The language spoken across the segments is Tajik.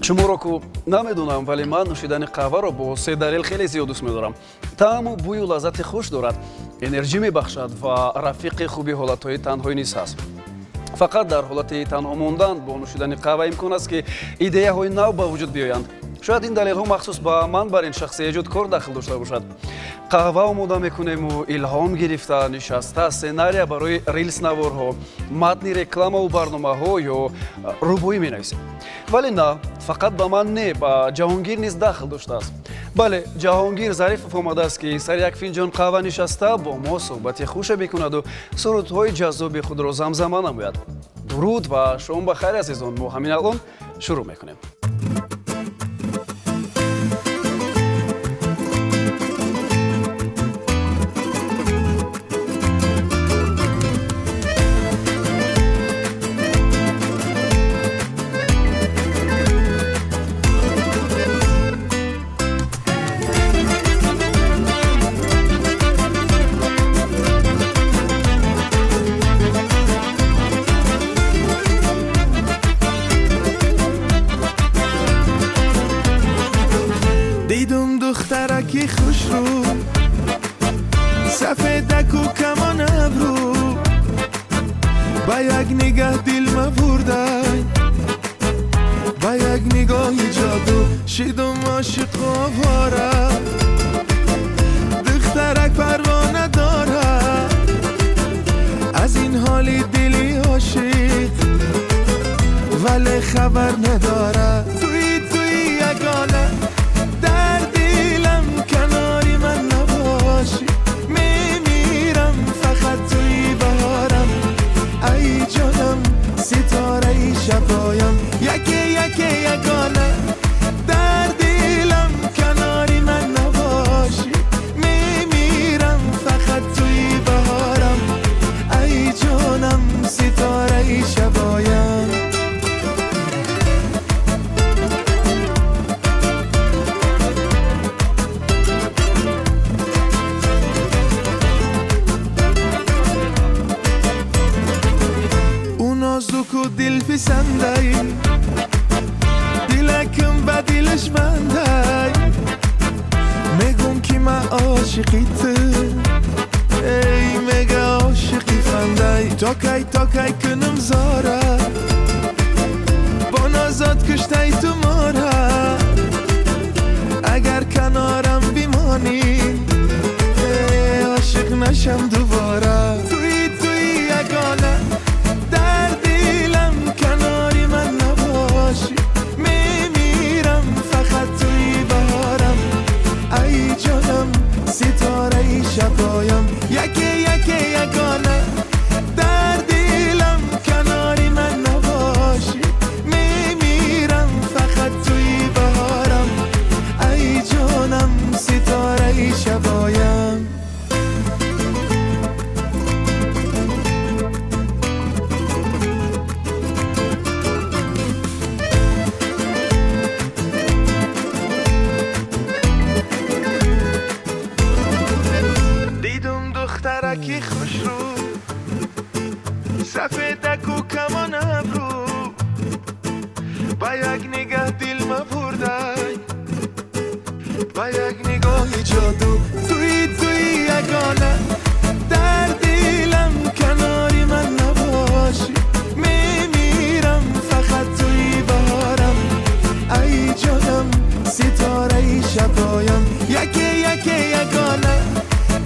شمارو کو نمیدونم ولی من نوشیدن قهوه رو با 3 دلیل خیلی زیاد دوست می‌دارم. طعم و بوی و لذت خوش دارد. انرژی می‌بخشد و رفیق خوبی حالت‌های تنهایی نیست است. فقط در حالت تنها ماندن با نوشیدن قهوه امکان است که ایده‌های نو به وجود بیایند. شاید این دلیل‌ها مخصوص به من بر این شخص ایجادکار داخل داشته باشد. قهوه آماده می‌کنیم و الهام گرفته نشسته سناریو برای ریلز نوارها، متن رکلام و برنامه‌ها یا روبویی می‌نویسیم. ولی نه، فقط به من نه، به جهانگیر نیز داخل داشته است. بله، جهانگیر ظریفов آمده است که سر یک فنجان قهوه نشسته با ما صحبت خوش بکند و سرودهای جذاب خود را زمزمه نماید. درود و شام بخیر عزیزان. ما همین الان شروع می‌کنیم. دخترکی خوش رو سفیدک و کمان ابرو با یک نگاه دل مبردن با یک نگاه جادو شدم عاشق و آواره دخترک پروانه داره از این حالی دلی عاشق ولی خبر نداره توی یگانه کناری من نباشی میمیرم فقط توی بهارم ای جانم ستاره ای شبایم یکی یگانه در دلم کناری من نباشی میمیرم فقط توی بهارم ای جانم ستاره ای شبایم و دل پسندی دلکم با دلش بندی میگم که من عاشقیت ای میگه عاشقی فندی تا کی کنم زاره با نازات کشتی تو ماره اگر کنارم بیمانی عاشق نشم دوباره توی یگانه کناری من نباشی میمیرم فقط توی بهارم ای جانم ستاره ای شبایم یکی یگانه در دلم کناری من نباشی میمیرم فقط توی بهارم ای جانم ستاره ای شبایم دخترکی خوش رو سفیدک و کمان ابرو با یک نگاه دل مبردی با یک نگاه جادو توی یگانه در دلم کناری من نباشی میمیرم فقط توی بهارم ای جانم ستاره ای شبایم یکی یگانه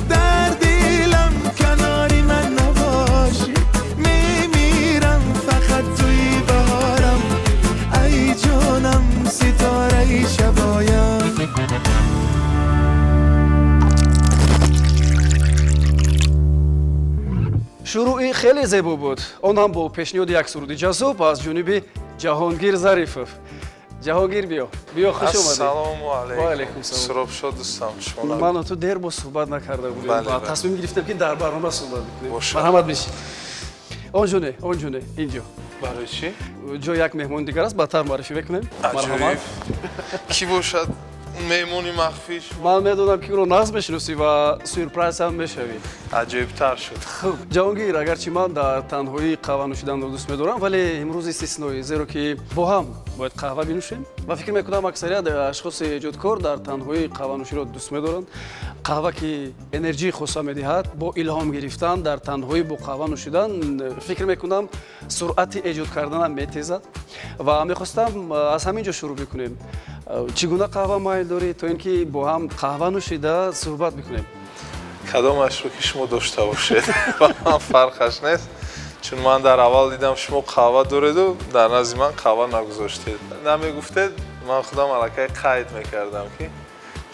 در دلم کناری من نباشی میمیرم فقط توی بهارم ای جانم ستاره ای شبایم شروعی خیلی زیبا بود. اون هم با پیشنهاد یک سرود جذاب از جانب جهانگیر ظریفов. جهانگیر بیا خوش اومدی. السلام علیکم. سراب شد دوستم شما. من و تو دیر با صحبت نکرده بودیم و تصمیم گرفتم که در برنامه صحبت کنیم. مرحمت باشی. اونجونه اینجا. برای چی؟ جا یک مهمان دیگر است، بعدتر معرفی بکنیم. مرحمت. کی باشد؟ меҳмони махфиш ман медонам ки ӯро нағз мешиносӣ ва сюрпрайзам мешавӣ. аҷибтар шуд. хуб ҷаҳонгир, агарчи ман дар танҳоӣ қаҳва нӯшиданро дӯст медорам, вале имрӯз истисноӣ, зеро ки бо ҳам бояд қаҳва бинӯшем ва фикр мекунам аксарият ашхоси эҷодкор дар танҳоӣ қаҳванӯширо дӯст медоранд. қаҳва ки энерҷии хоса медиҳад, бо илҳом гирифтан дар танҳоӣ бо қаҳва нӯшидан фикр мекунам суръати эҷод карданам метезад ва мехостам аз ҳамин ҷо шурӯъ бикунем. чӣ гуна қаҳва майл дорӣ то ин ки бо ҳам қаҳва нӯшида суҳбат бикунем? кадомашро ки шумо дошта бошед ба ман фарқаш нест, чун ман дар аввал дидам шумо қаҳва дореду дар назди ман қаҳва нагузоштед. намегуфтед, ман худам аллакай қайд мекардам ки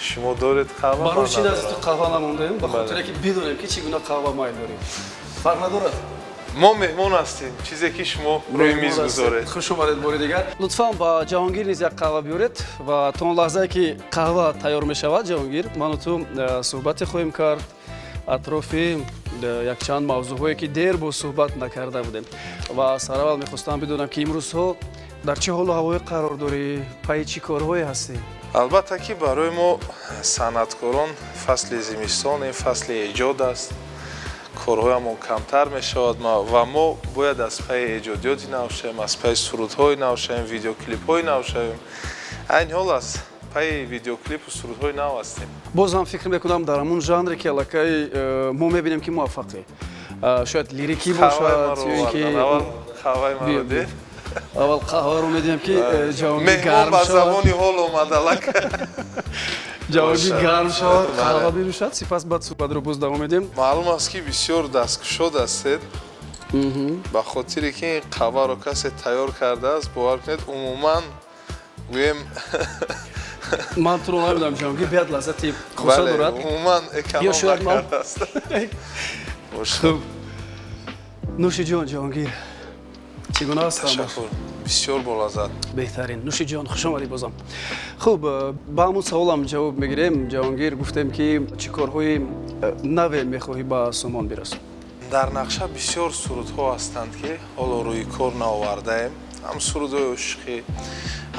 шумо доред қаҳва. барои чӣ дасти ту қаҳва намондаем? ба хотире ки бидонем ки чӣ гуна қаҳва майл дорем. фарқ надорад? мо меҳмон ҳастем, чизе ки шумо рӯи миз гузоред. хуш омадед бори дигар. лутфан ба ҷаҳонгир низ як қаҳва биёред ва то он лаҳзае ки қаҳва тайёр мешавад, ҷаҳонгир, ману ту суҳбате хоҳем кард атрофи якчанд мавзӯъҳое ки дер бо суҳбат накарда будем ва сараввал мехостам бидонам ки имрӯзҳо дар чӣ ҳолу ҳавое қарор дорӣ, пайи чӣ корҳое ҳастӣ? албатта ки барои мо санъаткорон фасли зимистон ин фасли эҷод аст. корҳоямон камтар мешавад ва мо бояд аз пайи эҷодиёти нав шавем, аз пайи сурудҳои нав шавем, видеоклипҳои нав шавем. айни ҳол аз пайи видеоклипу сурудҳои нав ҳастем. боз ҳам фикр мекунам дар ҳамун жанре ки аллакай мо мебинем ки муваффақе. шояд лирикӣ бошад ё ин ки қаҳваи маро дед. аввал қаҳваро медиҳам ки ҷаҳонгир меҳмон гарм ба шавад. забони ҳол омадалак. ҷаҳонгир гарм шавад, қаҳва бинӯшад, сипас баъд суҳбатро боз давом медиҳем. маълум аст ки бисёр дасткушод ҳастед. ба хотире ки ин қаҳваро касе тайёр кардааст, бовар кунед умуман гӯем ман туро намедонам ҷаҳонгир беяд лаззати хоса дорад. умуман Ё шояд ман- экономакардааст. хуб нӯши ҷон ҷаҳонгир чӣ гуна ҳастам? ташаккур, бисёр болаззат. беҳтарин. нӯши ҷон, хуш омадӣ бозам. хуб ба ҳамун саволам ҷавоб мегирем. ҷаҳонгир, гуфтем ки чӣ корҳои наве мехоҳӣ ба сомон бирасӣ? дар нақша бисёр сурудҳо ҳастанд ки ҳоло рӯи кор наовардаем. ҳам сурудҳои ошиқӣ,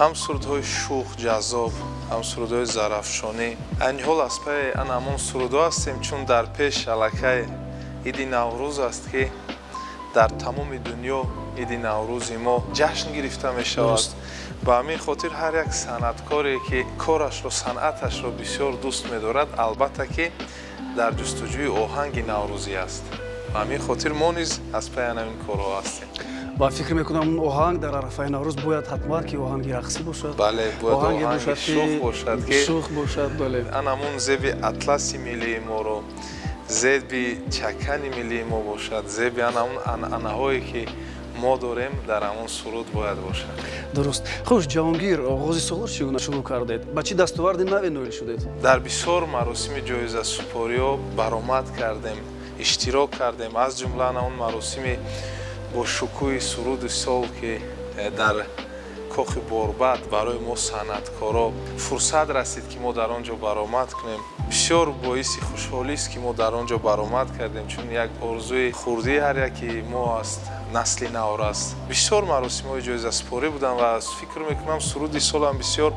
ҳам сурудҳои шӯх ҷаззоб, ҳам сурудҳои зарафшонӣ. айни ҳол аз пайи ана ҳамон сурудҳо ҳастем, чун дар пеш аллакай иди наврӯз аст ки дар тамоми дунё иди наврӯзи мо ҷашн гирифта мешавад. ба ҳамин хотир ҳар як санъаткоре ки корашро, санъаташро бисёр дӯст медорад, албатта ки дар ҷустуҷӯи оҳанги наврӯзӣ аст. ба ҳамин хотир мо низ аз пайи ҳамин корҳо ҳастем. ва фикр мекунам оҳанг дар арафаи наврӯз бояд ҳатман ки оҳанги рақсӣ бошад. бале, бояд оҳанге оҳанги бошад ки шӯх бошад ки шӯх бошад. бале. ан ҳамун зеби атласи миллии моро, зеби чакани миллии мо бошад, зеби ан ҳамун анъанаҳое ки мо дорем дар ҳамун суруд бояд бошад. дуруст. хуш ҷаҳонгир, оғози солро чӣ гуна шурӯъ кардед? ба чӣ дастоварди наве ноил шудед? дар бисёр маросими ҷоизасупориҳо баромад кардем, иштирок кардем, аз ҷумла ан ҳамун маросими бо шукӯҳи суруди сол ки дар кохи борбад барои мо санъаткоро фурсат расид ки мо дар он ҷо баромад кунем. бисёр боиси хушҳолист ки мо дар он ҷо баромад кардем, чун як орзуи хурдии ҳар яки мо аст, насли навр аст. бисёр маросимҳои ҷоизасупорӣ буданд ва фикр мекунам суруди солам бисёр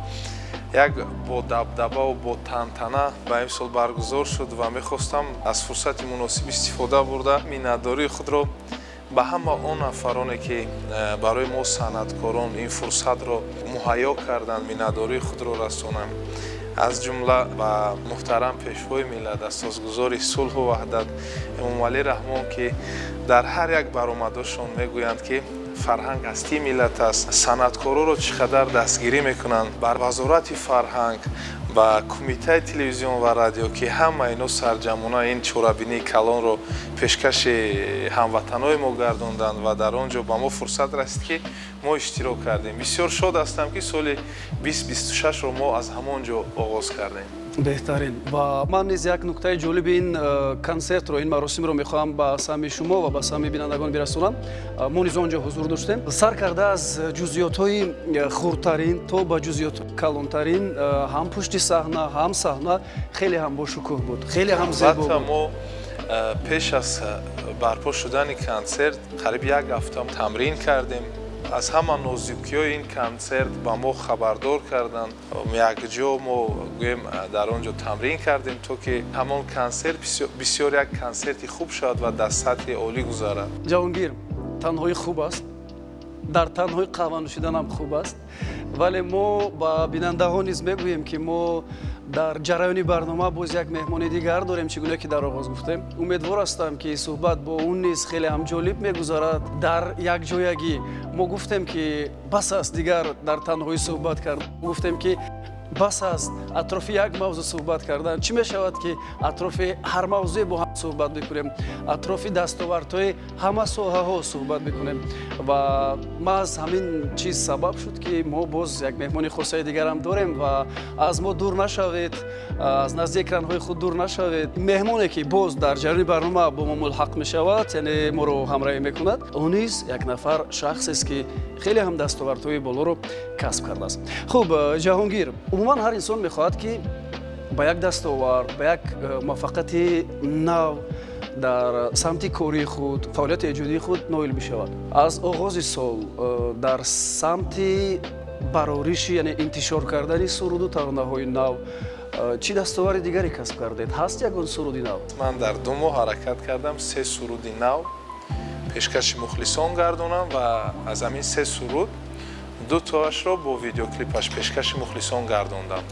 як бо дабдабаву бо тантана ба имсол баргузор шуд ва мехостам аз фурсати муносиб истифода бурда миннатдории худро ба ҳама он нафароне ки барои мо санъаткорон ин фурсатро муҳайё карданд, миннатдории худро расонам. аз ҷумла ба муҳтарам пешвои миллат, асосгузори сулҳу ваҳдат эмомалӣ раҳмон ки дар ҳар як баромадашон мегӯянд ки фарҳанг ҳастии миллат аст. санъаткороро чӣ қадар дастгирӣ мекунанд бар вазорати фарҳанг, ба кумитаи телевизион ва радио ки ҳама ино сарҷамона ин чорабинии калонро пешкаши ҳамватанои мо гардонданд ва дар он ҷо ба мо фурсат расид ки мо иштирок кардем. бисёр шод ҳастам ки соли 2026ро мо аз ҳамон ҷо оғоз кардем. беҳтарин. ва ман низ як нуктаи ҷолиби ин консертро, ин маросимро мехоҳам ба саҳми шумо ва ба саҳми бинандагон бирасонам. мо низ он ҷо ҳузур доштем. сар карда аз ҷузъиётҳои хурдтарин то ба ҷузъиётҳои калонтарин, ҳам пушти саҳна, ҳам саҳна хеле ҳам бошукӯҳ буд, хеле ҳам зебо буд. мо пеш аз барпо шудани консерт қариб як ҳафта тамрин кардем аз ҳама нозукиҳои ин консерт ба мо хабардор карданд. Якҷо мо гӯем дар он ҷо тамрин кардем, то ки ҳамон консерт бисёр як консерти хуб шавад ва дар сатҳи олӣ гузарад. ҷаҳонгир, танҳоӣ хуб аст, дар танҳои қаҳва нӯшидан ҳам хуб аст, вале мо ба бинандаҳо низ мегӯем ки мо дар ҷараёни барнома боз як меҳмони дигар дорем, чӣ гуна ки дар оғоз гуфтем. Умедвор ҳастам ки суҳбат бо он низ хеле ҳам ҷолиб мегузарад. Дар якҷоягӣ мо гуфтем ки бас аст дигар дар танҳоӣ суҳбат кард, гуфтем ки бас аст атрофи як мавзӯъ суҳбат кардан. Чӣ мешавад ки атрофи ҳар мавзӯъе бо ҳам суҳбат бикунем, атрофи дастовардҳои ҳама соҳаҳо суҳбат бикунем. Ва маҳз ҳамин чиз сабаб шуд ки мо боз як меҳмони хосаи дигарам дорем ва аз мо дур нашавед, аз назди экранҳои худ дур нашавед. Меҳмоне ки боз дар ҷараёни барнома бо мо мулҳақ мешавад, яъне моро ҳамроҳӣ мекунад, он низ як нафар шахсест ки хеле ҳам дастовардҳои болоро касб кардааст. Хуб, Ҷаҳонгир, умуман ҳар инсон мехоҳад ки ба як дастовард, ба як муваффақияти нав дар самти кории худ, фаъолияти эҷодии худ ноил бишавад. Аз оғози сол дар самти барориши, яъне интишор кардани суруду таронаҳои нав чӣ дастовари дигаре касб кардед? Ҳаст ягон суруди нав? Ман дар 2 моҳ ҳаракат кардам, 3 суруди нав пешкаши мухлисон гардонам ва аз ҳамин 3 суруд 2 тоашро бо видеоклипаш пешкаши мухлисон гардондам.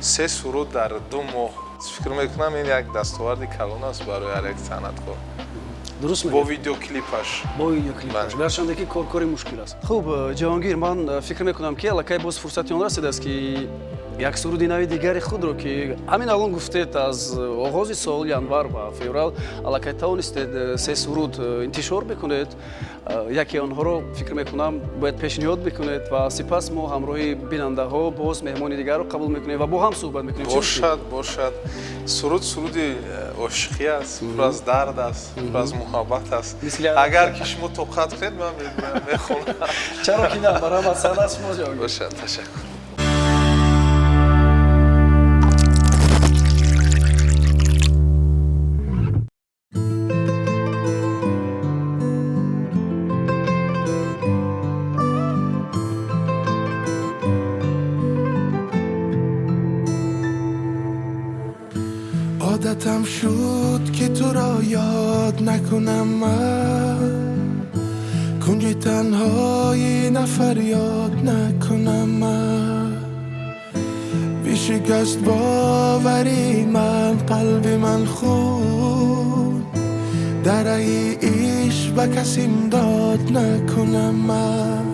3 суруд дар 2 моҳ. Фикр мекунам ин як дастоварди калон аст барои ҳар як санъаткор. Дуруст бо видеоклипаш. Бо видеоклипаш. Гарчанде ки кори мушкил аст. Хуб, Ҷаҳонгир, ман фикр мекунам ки аллакай боз фурсати он расидааст ки як суруди нави дигари худро ки ҳамин алон гуфтед аз оғози сол январ ва феврал аллакай тавонистед 3 суруд интишор бикунед. Яке онҳоро фикр мекунам бояд пешниҳод бикунед ва сипас мо ҳамроҳи бинандаҳо боз меҳмони дигарро қабул мекунем ва бо ҳам суҳбат мекунем. Бошад. Суруди ошиқӣ аст, пур аз дард аст, пур аз муҳаббат аст. Агар ки шумо тоқат кунед, ман мехонам. Чаро ки на, барои масъала аст шумо ҷавоб. Бошад, ташаккур. عادتم شد که تو را یاد نکنم من کنج تنهایی نفریاد نکنم من بیشکست باوری من قلب من خون درای عشق به کسی امداد نکنم من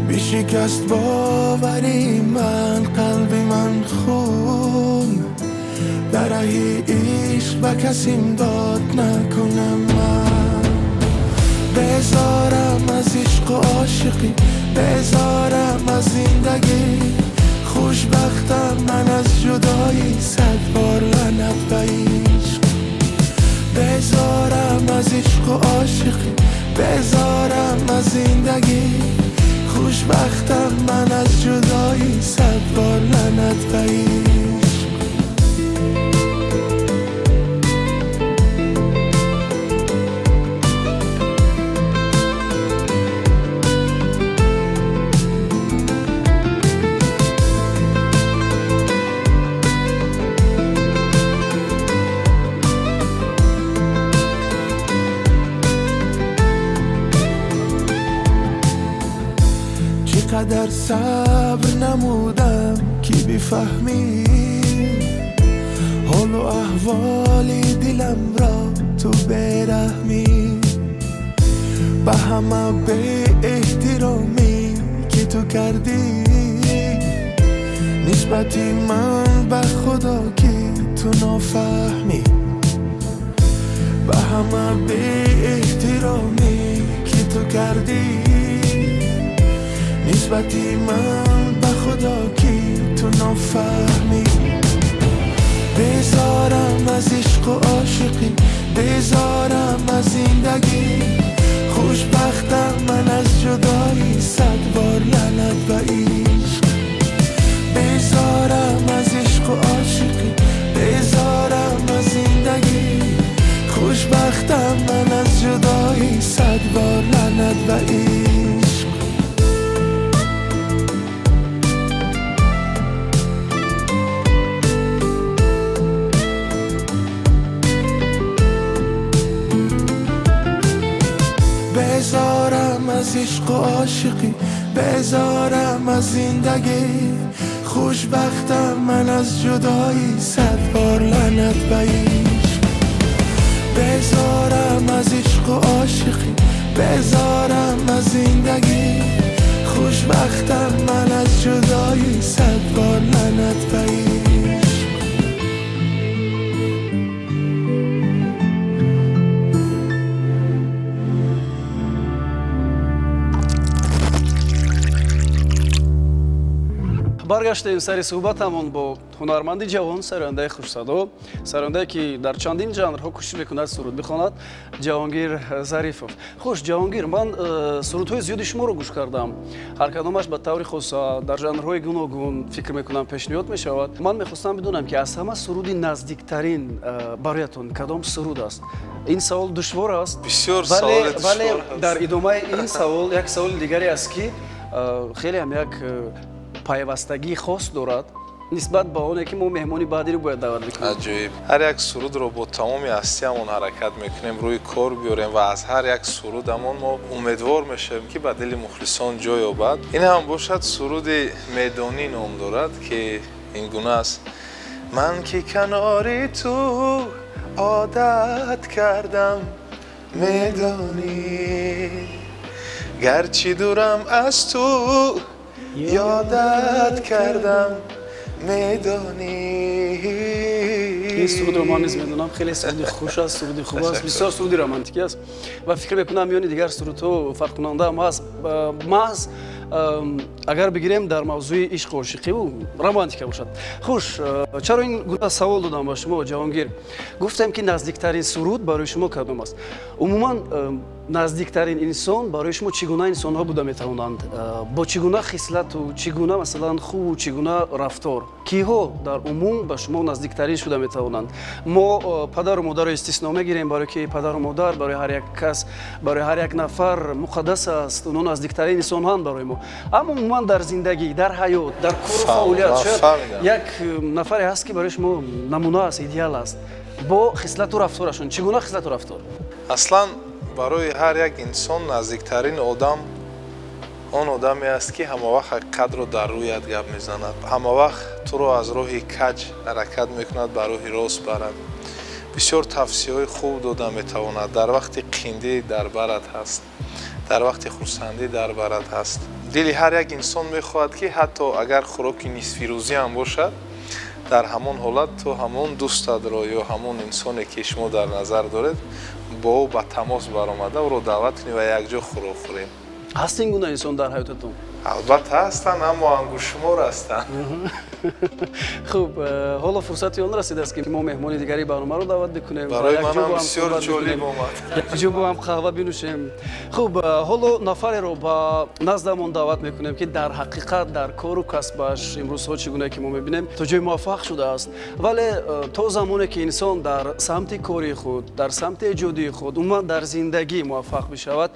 بیشکست باوری من قلب من خون درای عشق به کسی امداد نکنم من بذارم از عشق و عاشقی بذارم از زندگی خوشبختم من از جدایی 100 بار لعنت به عشق بذارم از عشق و عاشقی بذارم از زندگی خوشبختم من از جدایی 100 بار لعنت به عشق چقدر صبر نمودم که بفهمی حال و احوال دلم را تو برحمی به همه به احترامی که تو کردی نسبتی من به خدا که تو نافهمی به همه به احترامی که تو کردی نسبتی من به خدا که تو نافهمی بذارم از عشق و عاشقی بذارم از زندگی خوشبختم من از جدایی 100 بار لعنت به عشق بذارم از عشق و عاشقی بذارم از زندگی خوشبختم من از جدایی 100 بار لعنت به عشق و عاشقی بذارم از زندگی خوشبختم من از جدایی 100 بار لعنت به عشق بذارم از عشق و عاشقی بذارم از زندگی خوشبختم من از جدایی 100 بار لعنت به عشق баргаштем сари суҳбатамон бо ҳунарманди ҷавон сарояндаи хушсадо сарояндае ки дар чандин ҷанрҳо кӯшиш мекунад суруд бихонад ҷаҳонгир зарифов. хуш ҷаҳонгир, ман сурудҳои зиёди шуморо гӯш кардам, ҳар кадомаш ба таври хус дар ҷанрҳои гуногун фикр мекунам пешниҳод мешавад. ман мехостам бидонам ки аз ҳама суруди наздиктарин бароятон кадом суруд аст? ин савол душвор аст, вале дар идомаи ин савол як саволи дигаре аст ки хелеам як пайвастагии хос дорад нисбат ба оне ки мо меҳмони баъдиро бояд даъват бикунем. аҷоиб. ҳар як сурудро бо тамоми ҳастиамон ҳаракат мекунем, рӯи кор биёрем ва аз ҳар як сурудамон мо умедвор мешавем ки ба дили мухлисон ҷой ёбад. ин ҳам бошад суруди медонӣ ном дорад ки ин гуна аст: ман ки канори ту одат кардам медонӣ гарчи дурам аз ту یادت کردم میدانی. این سرود رو من نیز میدونم، خیلی سرودی خوش است، سرودی خوب است، بسیار سرودی رمانتیکی است و فکر میکنم میانی دیگر سرودها فرق کننده هم هست. محض اگر بگیریم در موضوع عشق و عاشقی و رمانتیکا باشد. خوش، چرا این گونه سوال دادم با شما جهانگیر؟ گفتم که نزدیکترین سرود برای شما کدام است؟ عموما نزدیکترین انسان برای شما چگونه انسان ها بوده میتوانند؟ با چگونه خصلت و چگونه مثلا خوب و چگونه رفتار کیها در عموم به شما نزدیکترین شده میتوانند؟ ما پدر و مادر رو استثنا میگیریم برای که پدر و مادر برای هر یک کس، برای هر یک نفر مقدس است، اونها نزدیکترین انسان ها برای ما. اما عموما در زندگی، در حیات، در کار و فعالیت شاید یک نفری هست که برای شما نمونه است، ایدئال است. با خصلت و رفتارشون چگونه خصلت و رفتار؟ اصلا برای هر یک انسان نزدیکترین آدم آن آدمی است که همه وقت قدر رو در رویت گپ میزند، همه وقت تو رو از راه کج حرکت میکند به راه راست برد. بسیار توصیه‌های خوب داده میتواند. در وقت قینده در برت هست، در وقت خرسندی در برت هست. دل هر یک انسان میخواهد که حتی اگر خوراک نصف روزی هم باشد، در همان حالت تو همان دوستت را یا همان انسانی که شما در نظر دارید با او به تماس برآمده او را دعوت کنید و یک جا خوراک خوریم. هست این گونه انسان در حیاتتون؟ البته هستن، اما انگشت‌شمار هستن. خوب، حالا فرصتی آن رسیده است که ما مهمانی دیگری برنامه رو دعوت بکنیم. برای من هم بسیار جالب آمد. جو با هم قهوه بنوشیم. خوب، حالا نفری رو با نزدمون دعوت میکنیم که در حقیقت در کار و کسبش امروزها چگونه که ما میبینیم تا جای موفق شده است. ولی تا زمانی که انسان در سمت کاری خود، در سمت ایجادی خود، عموما در زندگی موفق بشود،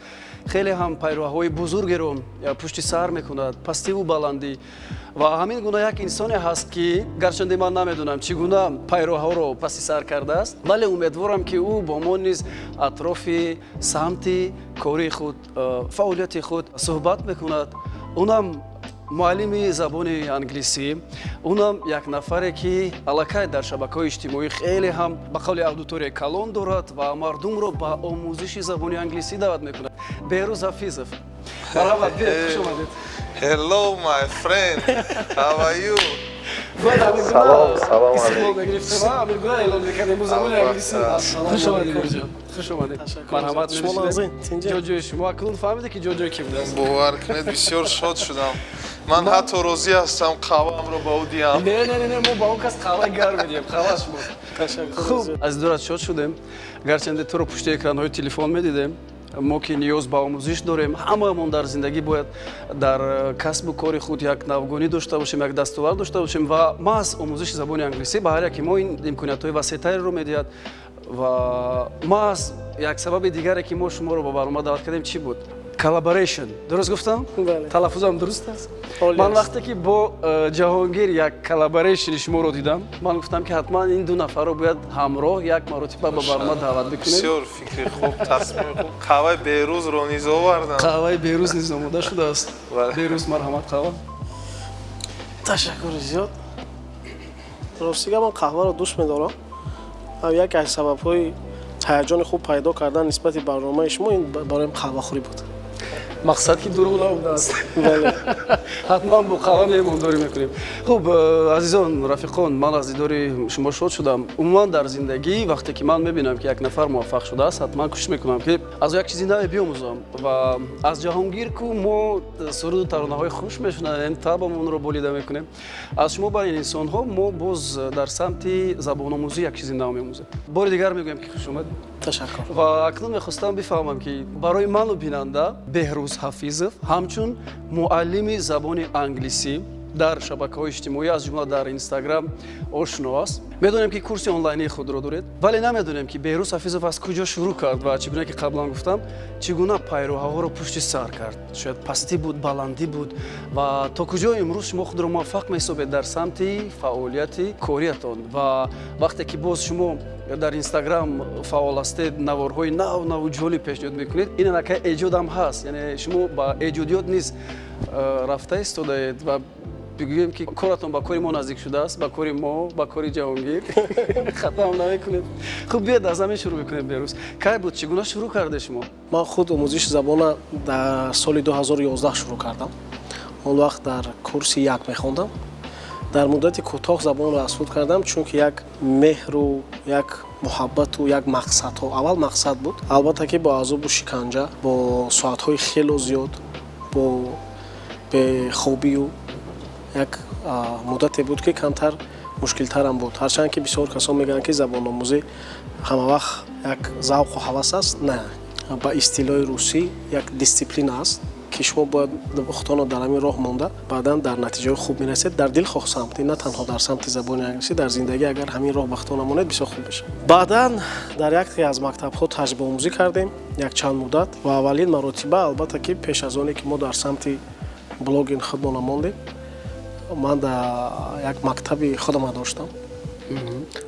خیلی هم پیروهای بزرگی رو پشت سر میکند، پستی و بلندی. و همین گونه یک انسانی هست که گرچند من نمیدونم چگونه پیروها رو پستی سر کرده است، ولی امیدوارم که او با ما نیز اطراف سمت کاری خود، فعالیت خود صحبت میکند. اونم معلم زبان انگلیسی، اونم یک نفری که علاقه در شبکه‌های اجتماعی خیلی هم به قول اودیتوری کلان دارد و مردم رو به آموزش زبان انگلیسی دعوت میکند. بهروز حفیظов. مرحبا، خوش آمدید. Hello my friend. How are you? سلام علیکم. امیر گل اعلام می‌کنیم زبان انگلیسی. خوش آمدید. خوش آمدید. مرحبا، شما نازنین. جوجو شما کلون فهمیدید که جوجو کی بود؟ باور کنید بسیار شاد شدم. من حتی راضی هستم قهوه‌ام رو با او دیم. نه ما با اون کس قهوه گرم میدیم. قهوه شما. تشکر. خوب، از دورت شاد شدیم. گرچند تو رو پشت اکران‌های تلفن می‌دیدیم. ما که نیاز به آموزش داریم، هممون در زندگی باید در کسب و کار خود یک نوگانی داشته باشیم، یک دستاورد داشته باشیم و ما از آموزش زبان انگلیسی به هر یکی ما این امکانیت‌های وسیع‌تری رو می‌دهد و ما از یک سبب دیگری که ما شما رو به برنامه دعوت کردیم چی بود؟ collaboration дуруст гуфтам Бале. талаффузам дуруст аст Оле ман аст. вақте ки бо ҷаҳонгир як collaboration шуморо дидам ман гуфтам ки ҳатман ин ду нафарро бояд ҳамроҳ як маротиба ба барома даъват бикунем бисёр фикри хуб тасмими хуб қаҳваи берӯзро низ овардам қаҳваи берӯз низ омода шудааст Бале. берӯз марҳамат қаҳва ташаккури зиёд. Ростига ман қаҳваро дӯст медорам. Яке аз сабабҳои ҳаяҷони хуб пайдо кардан нисбати барномаи шумо ин бароим қаҳвахӯрӣ буд. мақсад ки дурӯғ набудааст Бале. ҳатман бо қаҳва меҳмондорӣ мекунем хуб азизон рафиқон ман аз дидори шумо шод шудам умуман дар зиндагӣ вақте ки ман мебинам ки як нафар муваффақ шудааст ҳатман кӯшиш мекунам ки аз ӯ як чизи наве биомӯзам ва аз ҷаҳонгир ку мо суруду таронаҳои хуш мешунавем табамонро болида мекунем аз шумо бар ин инсонҳо мо боз дар самти забономӯзӣ як чизи нав меомӯзем бори дигар мегӯям ки хуш омад Ташаккур. ва акнун мехостам бифаҳмам ки барои ману бинанда Беҳрӯз Ҳафизов ҳамчун муаллими забони англисӣ дар шабакаҳои иҷтимоӣ аз ҷумла дар Инстаграм ошно аст. Медонем ки курси онлайнии худро доред, вале намедонем ки Беҳрӯз Ҳафизов аз куҷо шурӯъ кард ва чӣ гуна ки қаблан гуфтам, чӣ гуна пайроҳаҳоро пушти сар кард. Шояд пастӣ буд, баландӣ буд ва то куҷо имрӯз шумо худро муваффақ меҳисобед дар самти фаъолияти кориятон ва вақте ки боз шумо дар Инстаграм фаъол ҳастед, наворҳои наву ҷолиб пешниҳод мекунед, ин анакай эҷодам ҳаст, яъне шумо ба эҷодиёт низ рафта истодаед ва бигӯем ки коратон ба кори мо наздик шудааст, ба кори мо, ба кори ҷаҳонгир хатам намекунед. Хуб биед аз ҳамин шурӯъ мекунем Беҳрӯз. Кай буд, чӣ гуна шурӯъ карде шумо? Ман худ омӯзиши забона дар соли 2011 шурӯъ кардам. Он вақт дар курси 1 мехондам. Дар муддати кӯтоҳ забонро асбоб кардам, чунки як меҳру, як муҳаббату, як мақсадҳо. Аввал мақсад буд, албатта ки бо азобу шиканҷа, бо соатҳои хело зиёд, бо бехобию як муддате буд ки камтар мушкилтарам буд. Ҳарчанд ки бисёр касон мегӯянд ки забономӯзӣ ҳамавақт як завқу ҳавас аст, не. Ба истилоҳи русӣ як дисциплина аст ки шумо бояд худтонро дар ҳамин роҳ монда баъдан дар натиҷаҳои хуб мерасед дар дилхоҳ самти, на танҳо дар самти забони англисӣ, дар зиндагӣ агар ҳамин роҳ ба худтон намонед бисёр хуб мешавад. Баъдан дар яке аз мактабҳо таҷрибаомӯзӣ кардем як чанд муддат ва аввалин маротиба албатта ки пеш аз оне ки мо дар самти блогинг худмон намондем, ман дар як мактаби худама доштам.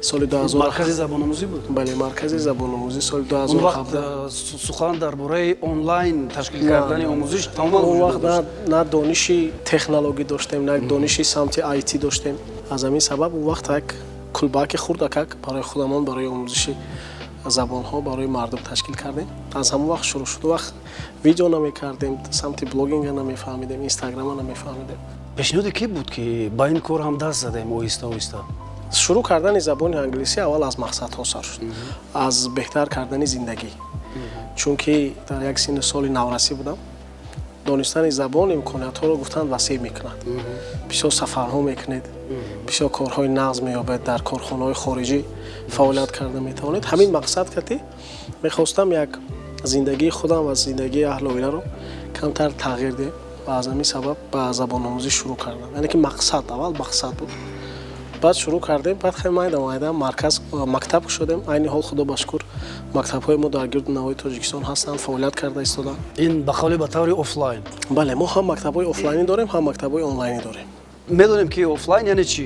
Соли 2000 маркази забономӯзӣ буд? Бале, маркази забономӯзӣ соли Он 2017. вақт сухан дар бораи онлайн ташкил кардани омӯзиш тамоман Он вуҷуд вақт дошт. на дониши технологӣ доштем, на дониши самти IT доштем. Аз ҳамин сабаб он вақт як кулбаки хурдакак барои худамон, барои омӯзиши забонҳо, барои мардум ташкил кардем. Аз ҳамон вақт шурӯъ шуд. Вақт видео намекардем, самти блогинга намефаҳмидем, инстаграма намефаҳмидем. пешниҳоде ки буд ки ба ин кор ҳам даст задем оҳиста оҳиста? шурӯъ кардани забони англисӣ аввал аз мақсадҳо сар шуд, аз беҳтар кардани зиндагӣ. Чунки дар як синни соли наврасӣ будам, донистани забон имкониятҳоро гуфтанд васеъ мекунад. Бисёр сафарҳо мекунед, бисёр корҳои нағз меёбед, дар корхонаҳои хориҷӣ фаъолият карда метавонед. Ҳамин мақсад кати мехостам як зиндагии худам ва зиндагии аҳли оиларо камтар тағйир диҳем ва аз ҳамин сабаб ба забономӯзӣ шурӯъ кардам. Яъне ки мақсад, аввал мақсад буд. баъд шурӯъ кардем, баъд хеле майда марказ мактаб кушодем. Айни ҳол худо ба шукр мактабҳои мо дар гирду навои Тоҷикистон ҳастанд, фаъолият карда истоданд. ин ба қавле ба таври офлайн? Бале, мо ҳам мактабҳои офлайнӣ дорем, ҳам мактабҳои онлайнӣ дорем. медонем ки офлайн яъне чӣ?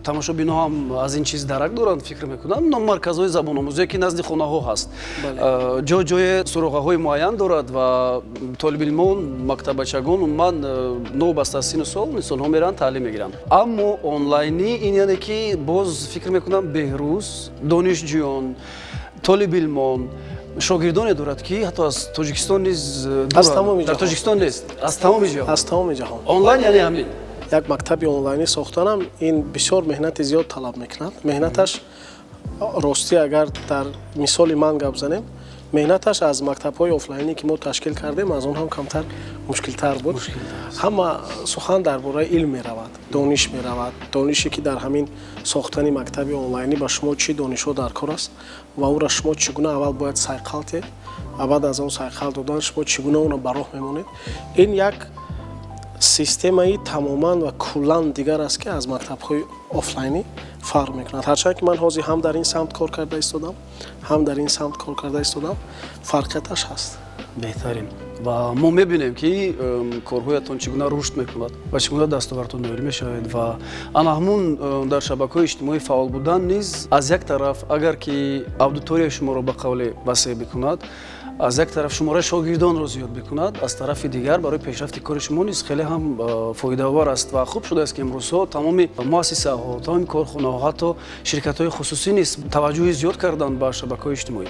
Тамошобино ҳам аз ин чиз дарак доранд, фикр мекунанд. марказҳои забономӯзие ки назди хонаҳо ҳаст, ҷое суроғаҳои муайян дорад ва толибилмон, мактабачагон умуман новобаста аз сину сол инсонҳо мераванд таълим мегиранд. Аммо онлайнӣ ин яъне ки боз фикр мекунам Беҳрӯз донишҷӯён, толибилмон, шогирдоне дорад ки ҳатто аз Тоҷикистон низ Аз тамоми дар ҷаҳон. Тоҷикистон нест, аз тамоми ҷаҳон. Аз тамоми ҷаҳон. Онлайн яъне ҳамин. Як мактаби онлайнӣ сохтанам, ин бисёр меҳнати зиёд талаб мекунад. Меҳнаташ ростӣ агар дар мисоли ман гап занем, меҳнаташ аз мактабҳои офлайнӣ ки мо ташкил кардем, аз он ҳам камтар мушкилтар буд. Ҳама сухан дар бораи илм меравад, дониш меравад. Донише ки дар ҳамин сохтани мактаби онлайнӣ ба шумо чӣ донишҳо дар кор аст ва ӯро шумо чӣ гуна аввал бояд сайқал диҳед ва баъд аз он сайқал додан шумо чӣ гуна онро ба роҳ мемонед. Ин як системаи тамоман ва куллан дигар аст ки аз мактабҳои офлайнӣ фарқ мекунад. Ҳарчанд ки ман ҳозир ҳам дар ин самт кор карда истодам, ҳам дар ин самт кор карда истодам, фарқияташ ҳаст. беҳтарин. ва мо мебинем ки корҳоятон чӣ гуна рушд мекунад ва чӣ гуна дастовартон ноил мешавед ва ана ҳамун дар шабакаҳои иҷтимоӣ фаъол будан низ аз як тараф агар ки аудиторияи шуморо ба қавле васеъ бикунад, аз як тараф шумораи шогирдонро зиёд бикунад, аз тарафи дигар барои пешрафти кори шумо низ хеле ҳам фоидаовар аст ва хуб шудааст ки имрӯзҳо тамоми муассисаҳо, тамоми корхонаҳо, ҳатто ширкатҳои хусусӣ низ таваҷҷӯҳи зиёд карданд ба шабакаҳои иҷтимоӣ.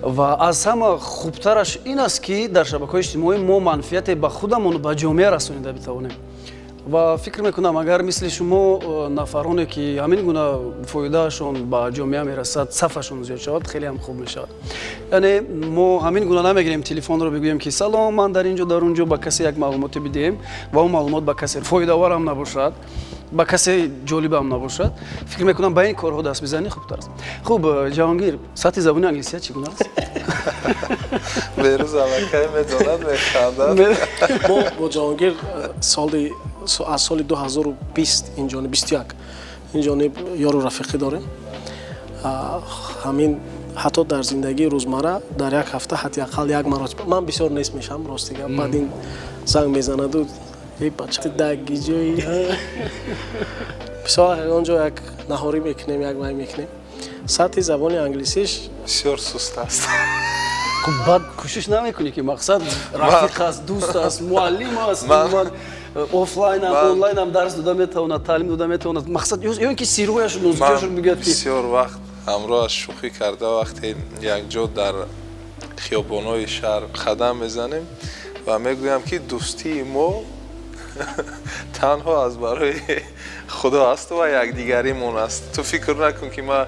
ва аз ҳама хубтараш ин аст ки дар шабакаҳои иҷтимоӣ мо манфиате ба худамон ба ҷомеа расонида метавонем. ва фикр мекунам агар мисли шумо нафароне ки ҳамин гуна фоидаашон ба ҷомеа мерасад, сафашон зиёд шавад, хеле ҳам хуб мешавад. Яъне мо ҳамин гуна намегирем телефонро бигӯем ки салом, ман дар инҷо дар унҷо ба касе як маълумоте бидиҳем ва он маълумот ба касе фоидаовар ҳам набошад, ба касе ҷолиб ҳам набошад. Фикр мекунам ба ин корҳо даст бизанӣ хубтар аст. Хуб, ҷаҳонгир, сатҳи забони англисия чӣ гуна аст? берӯз аллакай медонад, механдад. мо бо ҷаҳонгир аз соли 2020 инҷониб 21 инҷониб ёру рафиқӣ дорем. ҳамин ҳатто дар зиндагии рӯзмарра дар як ҳафта ҳадиақал як маротиба ман бисёр нест мешавам ростига, баъд ин занг мезанаду бача даги ҷои бисёр он ҷо як наҳорӣ мекунем, як вай мекунем. сатҳи забони англисиш бисёр суст аст. Хуб, баъд кӯшиш намекунӣ ки мақсад рафиқ аст, дӯст аст, муаллим аст, офлайнам, онлайнам дарс дода метавонад, таълим дода метавонад. Мақсад ё ин ки сирҳояшо нозикиашо бигӯяд ки бисёр вақт ҳамроҳаш шӯхӣ карда вақте якҷо дар хиёбонҳои шаҳр қадам мезанем ва мегӯям ки дӯстии мо танҳо аз барои худо асту ва якдигаримон аст. Ту фикр накун ки ман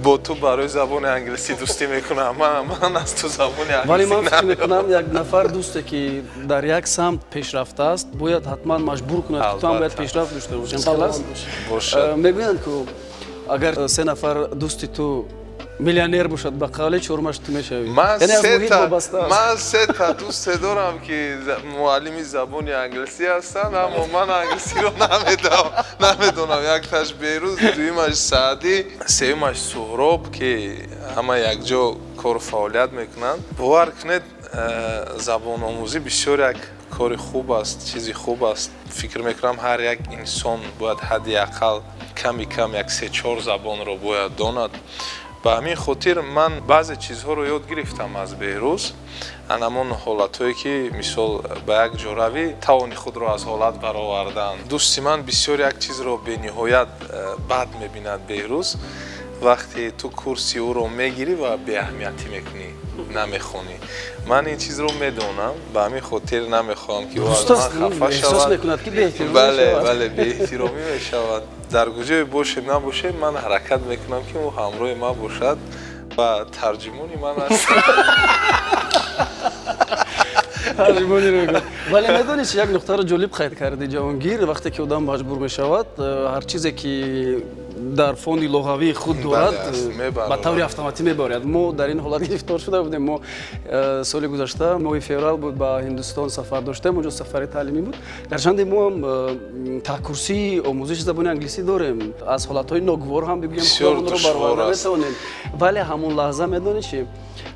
бо ту барои забони англисӣ дӯстӣ мекунам, ман аз ту забони англисӣ. вале ман фикр мекунам як нафар дӯсте ки дар як самт пешрафтааст, бояд ҳатман маҷбур кунад ки ту ҳам бояд пешрафт дошта бошем. бошад. Мегӯянд ки агар се нафар дӯсти ту миллионер бошад, ба қавле чорумаш ту мешавӣ. Ман сета дӯсте дорам ки муаллими забони англисӣ ҳастанд, аммо ман англисиро намедонам. Якташ Берӯз, дуюмаш Саъдӣ, сеюмаш Суҳроб ки ҳама якҷо кору фаъолият мекунанд. бовар кунед, забономӯзӣ бисёр як кори хуб аст, чизи хуб аст. фикр мекунам ҳар як инсон бояд ҳадди ақал ками кам як 3-4 забонро бояд донад. ба ҳамин хотир ман баъзе чизҳоро ёд гирифтам аз Берӯз. анамон ҳолатҳое ки мисол ба як ҷо равӣ тавони худро аз ҳолат баровардан. дӯсти ман бисёр як чизро бениҳоят бад мебинад Берӯз. вақте ту курси ӯро мегирӣ ва беаҳамиятӣ мекунӣ, намехонӣ. ман ин чизро медонам, ба ҳамин хотир намехоҳам ки ӯ аз ман хафа шавад. Бале, беэҳтиромӣ мешавад. дар куҷое бошем набошем, ман ҳаракат мекунам ки ӯ ҳамроҳи ман бошад ва тарҷимони ман аст. вале медонӣ чи як нуқтаро ҷолиб қайд карди ҷаҳонгир, вақте ки одам маҷбур мешавад, ҳар чизе ки дар фонди луғавии худ дорад ба таври автоматӣ мебарад. мо дар ин ҳолат гирифтор шуда будем. мо соли гузашта моҳи феврал буд, ба Ҳиндустон сафар доштем, онҷо сафари таълимӣ буд. гарчанде мо ҳам курсии омӯзиши забони англисӣ дорем, аз ҳолатҳои ногувор ҳам бигӯем худамонро бароварда метавонем. вале ҳамон лаҳза медонӣ чи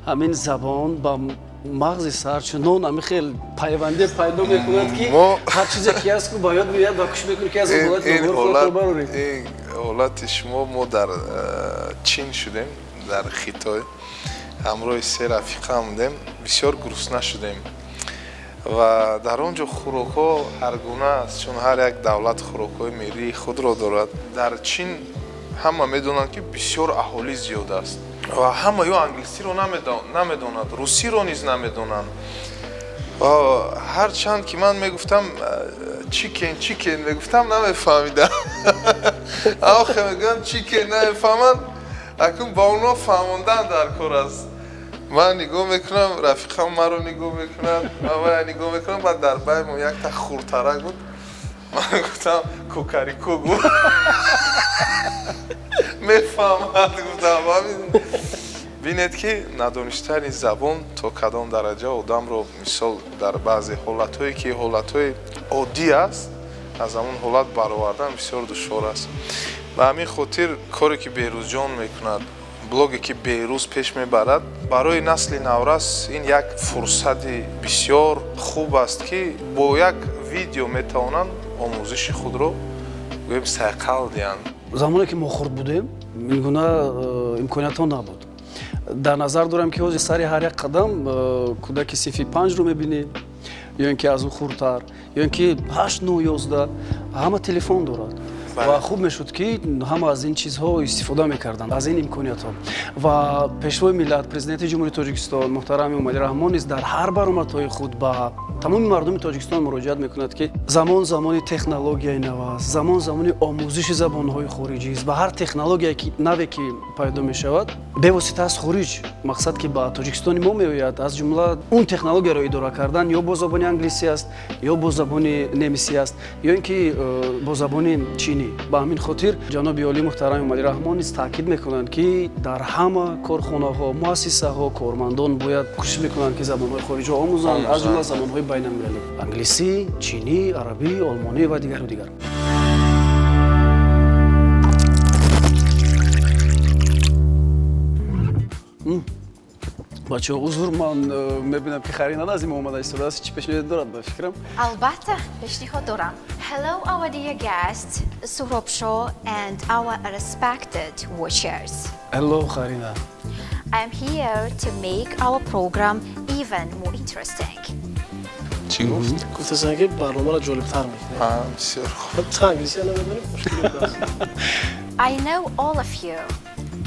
ҳамин забон ба мағзи сар чунон амихел пайванде пайдо мекунад ки ҳар чизе ки аст ку ба ёд меояд ва кӯшиш мекунӣ ки аз ҳолати ногувор худатро барорӣ. ҳолати шумо мо дар чин шудем, дар Хитой ҳамроҳи се рафиқа будем, бисёр гурусна шудем ва дар он ҷо хӯрокҳо ҳар гуна аст, чун ҳар як давлат хӯрокҳои миллии худро дорад. дар чин ҳама медонанд ки бисёр аҳолӣ зиёд аст ва ҳама ё англисиро намедонад, русиро низ намедонанд. ҳарчанд ки ман мегуфтам чикен мегуфтам намефаҳмидам. охир мегӯям чикен намефаҳманд, акун ба онҳо фаҳмондан дар кор аст. ман нигоҳ мекунам, рафиқам маро нигоҳ мекунад, ман нигоҳ мекунам, баъд дар баймо якта хурдтарак буд. ман гуфтам кукарику гу. мефаҳмад гуфтам. бинед ки надоништани забон то кадом дараҷа одамро мисол дар баъзе ҳолатҳое ки ҳолатҳои оддӣ аст, аз ҳамон ҳолат баровардан бисёр душвор аст. ба ҳамин хотир коре ки Берӯзҷон мекунад, блоге ки берӯз пеш мебарад барои насли наврас ин як фурсати бисёр хуб аст ки бо як видео метавонанд омӯзиши худро гӯем сайқал диҳанд. замоне ки мо хурд будем ин гуна имкониятҳо набуд. дар назар дорам ки ҳозир сари ҳар як қадам кӯдаки синфи 5 мебинӣ ё ин ки аз ӯ хурдтар ё ин ки 8, 9, 11 ҳама телефон дорад. ва хуб мешуд ки ҳама аз ин чизҳо истифода мекарданд, аз ин имкониятҳо. ва пешвои миллат президенти ҷумҳурии Тоҷикистон муҳтарами Эмомалӣ Раҳмон низ дар ҳар баромадҳои худ ба тамоми мардуми Тоҷикистон муроҷиат мекунад ки замон замони технологияи нав аст, замон замони омӯзиши забонҳои хориҷист. ба ҳар технологияе ки наве ки пайдо мешавад бевосита аз хориҷ мақсад ки ба Тоҷикистони мо меояд, аз ҷумла он технологияро идора кардан ё бо забони англисӣ аст, ё бо забони немисӣ аст, ё ин ки бо забони чинӣ. ба ҳамин хотир ҷаноби олии муҳтарами Эмомалӣ Раҳмон низ таъкид мекунанд ки дар ҳама корхонаҳо, муассисаҳо кормандон бояд кӯшиш мекунанд ки забонҳои хориҷиро омӯзанд, аз ҷумла забонҳои байналмилалӣ: англисӣ, чинӣ, арабӣ, олмонӣ ва дигару дигар. бачаҳо узр, ман мебинам ки Харина назим омада истодааст. Чӣ пешниҳод дорад ба фикрам? Албатта, пешниҳод дорам. Hello, our dear guests, Suhrab Shah and our respected watchers. Hello, Харина. I am here to make our program even more interesting. чӣ гуфт? гуфтасан ки барномаро ҷолибтар мекунед. Бисёр хуб. ца англисия намедонем? I know all of you,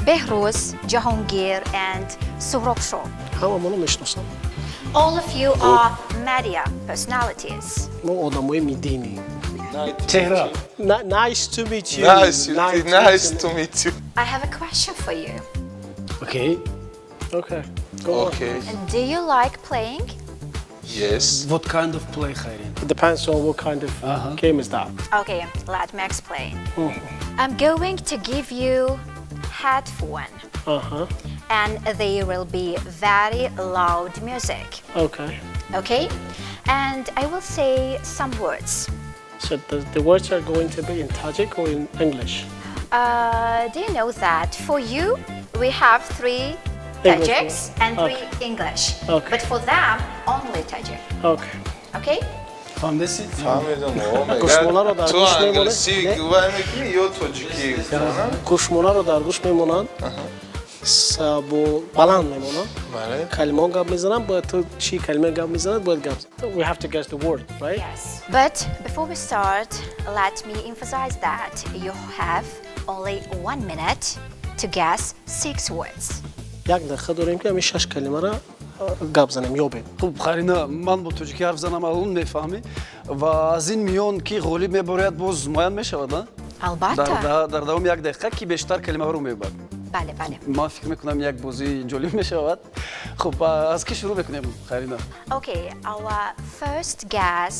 Behruz, Jahongir and Suhrab Shah. ҳамамоно мешиносам. All of you are media personalities. мо одамои медиинӣ. Теҳра. Nice to meet you. Nice to meet you. I have a question for you. Okay. Okay. Go on. Okay. Do you like playing? Yes. What kind of play, Харин? It depends on what kind of game is that. Okay, let me explain. I'm going to give you headphone and there will be very loud music. Okay. Okay? And I will say some words. So the words are going to be in Tajik or in English? Do you know that for you we have 3 English Tajiks words. and 3 English. Okay. But for them only Tajik. Okay. Okay? Фаҳмидеси? Фаҳмидам. Гӯшмонаро дар Ту гӯш мемонад? англисӣ гувай мекунӣ ё тоҷикӣ гуфтанам? гӯшмонаро дар гӯш мемонанд. Бо баланд мемонанд. Бале. Калимаҳо гап мезананд, бояд ту чӣ калима гап мезанад, бояд гап. We have to guess the word, right? Yes. But before we start, let me emphasize that you have only 1 minute to guess 6 words. як дақиқа дорем ки ҳамин 6 калимаро гап занем ёбем. Хуб, Харина, ман бо тоҷикӣ ҳарф занам, алон мефаҳмӣ ва аз ин миён ки ғолиб мебарояд боз муайян мешавад, а? Albatta. дар давоми 1 дақиқа ки бештар калимаҳоро мебарад. Bale, bale. ман фикр мекунам як бозии ҷолиб мешавад. Хуб, аз ки шурӯъ мекунем, Харина? Okay, our first guess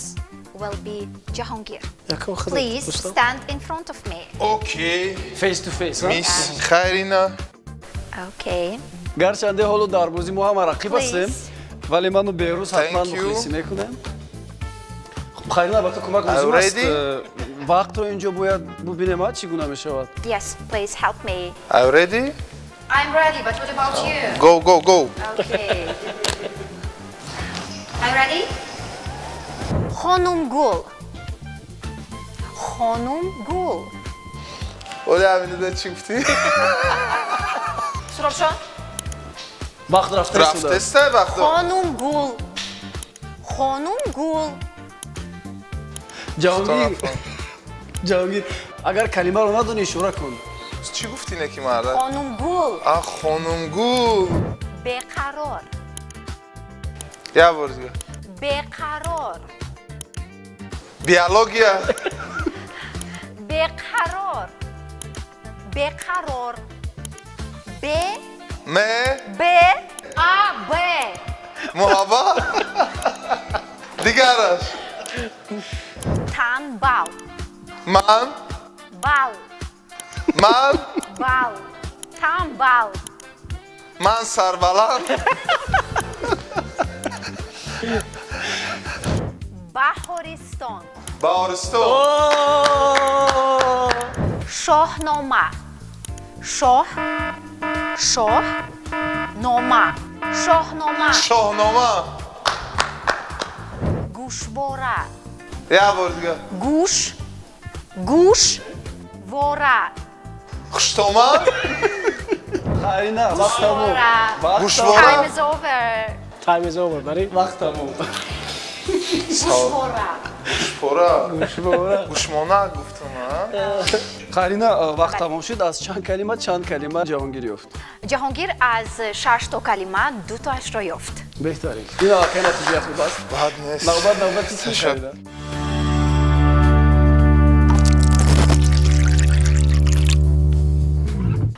will be Jahongir. Якам худо Please дӯстам. stand in front of me. Окей. Face to face, Мисс Харина. Okay. гарчанде ҳоло дар бозӣ мо ҳама рақиб ҳастем, Please. вале ману беҳрӯз ҳатман Thank you. мухлисӣ мекунем. Хуб, Харина, ба ту кӯмак Are you лозим аст. ready? Вақтро инҷо бояд бубинем, чӣ гуна мешавад? Yes, please help me. Are you ready? I'm ready, but what about you? Go, go, go. Okay. Are you ready? Khonum Gul. Khonum Gul. Оля ҳамида чӣ гуфтӣ? Suhrab Shah. вақт рафтаистуда. Рафтеста вақто? Khonum Gul. Khonum Gul. ҷавонгир, агар калимаро надони ишора кун. چی گفتی نکی مرد؟ خانم گل. خانم گل. بیقرار. یه بار دیگه. بیقرار. بیالوگیا. بیقرار. بیقرار. ب. م. ب. آ ب. محبا. دیگرش. تنبل. من. بل. من. بل. تنبل. من سربلند. بهارستان. بهارستان. شاهنامه. شاهنامه شاهنامه شاهنامه گوشواره یه بار دیگه گوشواره خوشتومه خارینا وقت تموم گوشواره Time is over. Time is over, buddy. وقت تموم گوشواره گوشواره گوشمانه گفتم ها خارینا وقت تموم شد از چند کلمه جهانگیر یافت جهانگیر از 6 تا کلمه 2 تاش را یافت. بهترین این واقعا نتیجه خوب است بعد نیست نوبت چی تشکر. خارینا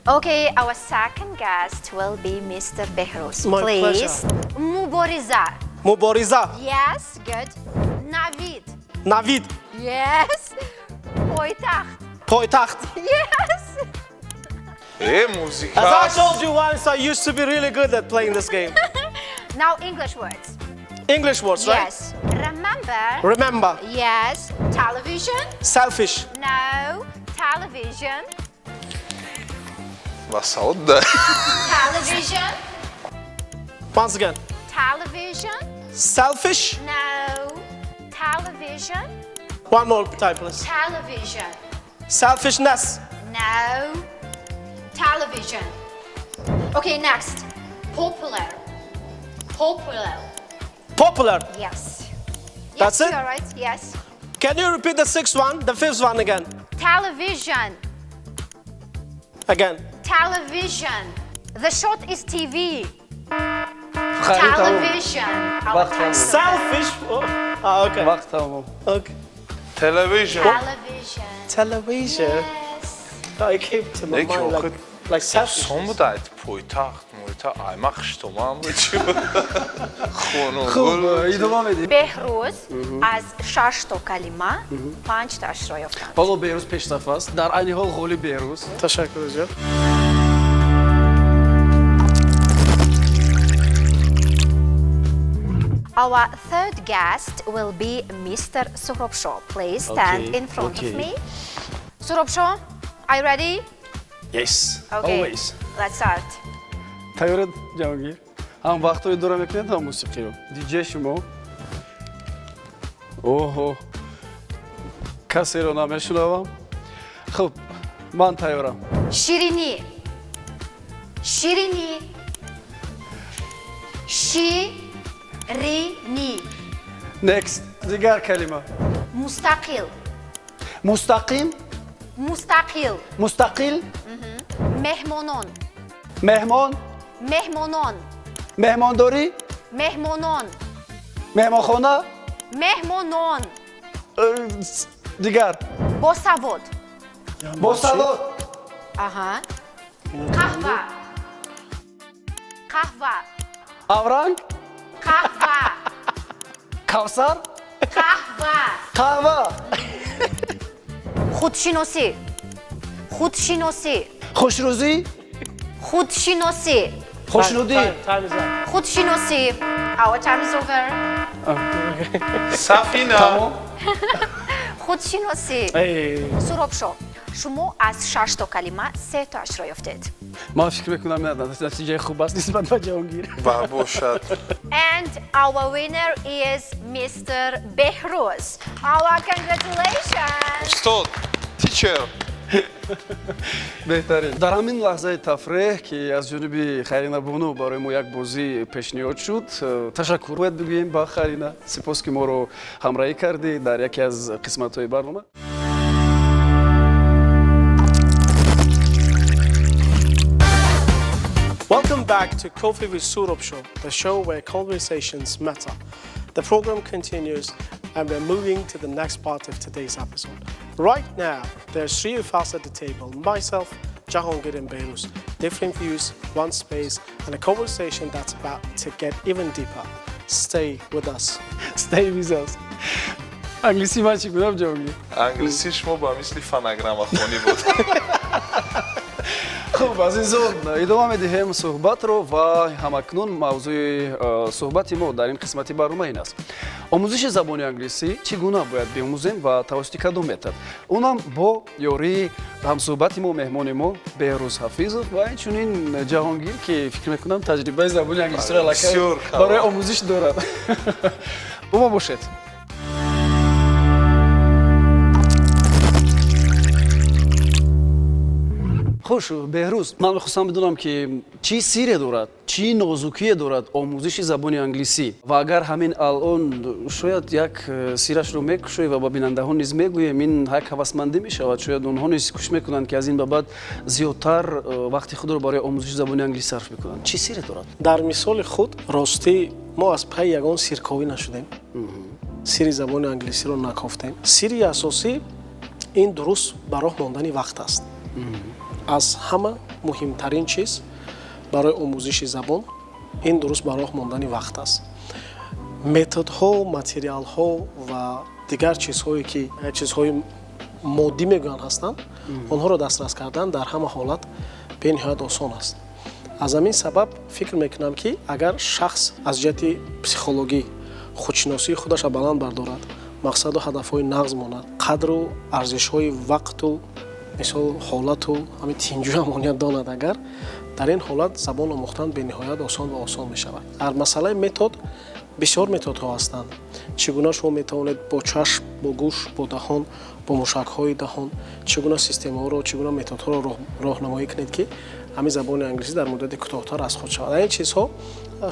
Okay, our second guest will be Mr. Behruz. My Please. pleasure. Mubariza. Mubariza. Yes, good. Navid. Navid. Yes. Poytaxt. Poytaxt. Yes. موزیکا As I told you once, I used to be really good at playing this game. Now English words. English words, right? Yes. Remember. Remember, Yes. Television. selfish. No. Television. وسط ده Television. Once again, Television. selfish. No. Television. One more time, please. Television. Selfishness. No. Television. Okay, next. Popular. Popular. Popular. Yes. That's yes, it? You're right. Yes. Can you repeat the sixth one, the fifth one again? Television. Again. Television. The short is TV. خارینا تموم Television. Our What time is over. Selfish. Oh, okay. وقت تموم Okay. تلویزیون Television. Television. Yes. I came to my Like mind you like selfish. سون بود ایت پویتاخت ای من خوشتومه هم بود چی بود خونو خوب گل ادامه میدیم بهروز از 6 تا کلمه 5 تاش را یافتند. حالا بیروز پیشرفت است در عین حال قول بیروز تشکر جان. Our third guest will be Mr. Surabshaw. Please stand Okay, in front okay. of me. Surabshaw, are you ready? yes Okay. always Let's start. تایورت جهانگیر هم وقتای دورا میکنید هم موسیقی رو دیجی شما اوه کسی رو نمیشنوم خب من تایورم شیرینی. شیرینی. شیرینی. next دیگر کلمه مستقل. مستقیم مستقل. مستقل مهمانان. مهمان مهمانان. مهمانداری مهمانان. مهمانخانه مهمانان. دیگر با سواد. با سلام آها. قهوه. قهوه. اورنگ قهوه. کوثر قهوه. قهوه خودشناسی. خودشناسی. خوشروزی خودشناسی. خوشنودی Time is up. خودشناسی. Our time is over. سفینه تمام خودشناسی. Hey. سرابشو. شما از 6 تا کلمه 3 تاش را یافتید. من فکر میکنم نه نتیجه خوب است نسبت به جهانگیر و باشد And our winner is Mr. Behruz. Our congratulations. استاد تیچر بهترین در همین لحظه تفریح که از جانب خارینا بونو برای ما یک بازی پیشنهاد شد تشکر باید بگوییم با خارینا سپاس که ما رو همراهی کردی در یکی از قسمت‌های برنامه Welcome back to Coffee with Surab Show, the show where conversations matter. The program continues and we're moving to the next part of today's episode. Right now, there's 3 of us at the table, myself, Jahangir and Behruz. Different views, one space, and a conversation that's about to get even deeper. Stay with us. stay with us انگلیسی من چی کنم جهانگیر انگلیسی شما با مثل فنگرام خونی بود хуб азизон, идома медиҳем суҳбатро ва ҳамакнун мавзӯи суҳбати мо дар ин қисмати барнома ин аст. омӯзиши забони англисӣ чӣ гуна бояд биомӯзем ва тавассути кадом метод? Онам бо ёрии ҳамсуҳбати мо, меҳмони мо Беҳрӯз Ҳафизов ва инчунин Ҷаҳонгир, ки фикр мекунам таҷрибаи забони англисиро аллакай барои омӯзиш дорад. бо мо бошед. хуш, Беҳрӯз, ман мехостам бидонам, ки чӣ сире дорад, чӣ нозукие дорад омӯзиши забони англисӣ ва агар ҳамин алон шояд як сирашро мекушоӣ ва ба бинандаҳо низ мегӯем, ин як ҳавасмандӣ мешавад, шояд онҳо низ кӯшиш мекунанд, ки аз ин ба баъд зиёдтар вақти худро барои омӯзиши забони англисӣ сарф мекунанд. Чӣ сире дорад? дар мисоли худ ростӣ мо аз пай ягон сирковӣ нашудем. сири забони англисиро накофтем. сири асосӣ ин дуруст ба роҳ мондани вақт аст. аз ҳама муҳимтарин чиз барои омӯзиши забон ин дуруст ба роҳ мондани вақт аст. методҳо, материалҳо ва дигар чизҳое ки чизҳои моддӣ мегӯянд ҳастанд, онҳоро дастрас кардан дар ҳама ҳолат бениҳоят осон аст. аз ҳамин сабаб фикр мекунам, ки агар шахс аз ҷиҳати психологӣ худшиносии худашро баланд бардорад, мақсаду ҳадафҳои нағз монад, қадру арзишҳои вақту мисол ҳолату ҳамин тинҷу амоният донад, агар дар ин ҳолат забон омӯхтан бениҳоят осон ва осон мешавад. дар масъалаи метод бисёр методҳо ҳастанд. чӣ гуна шумо метавонед бо чашм, бо гӯш, бо даҳон, бо мушакҳои даҳон чӣ гуна системаҳоро, чӣ гуна методҳоро роҳнамоӣ кунед, ки ҳамин забони англисӣ дар муддати кӯтоҳтар аз худ шавад. ин чизҳо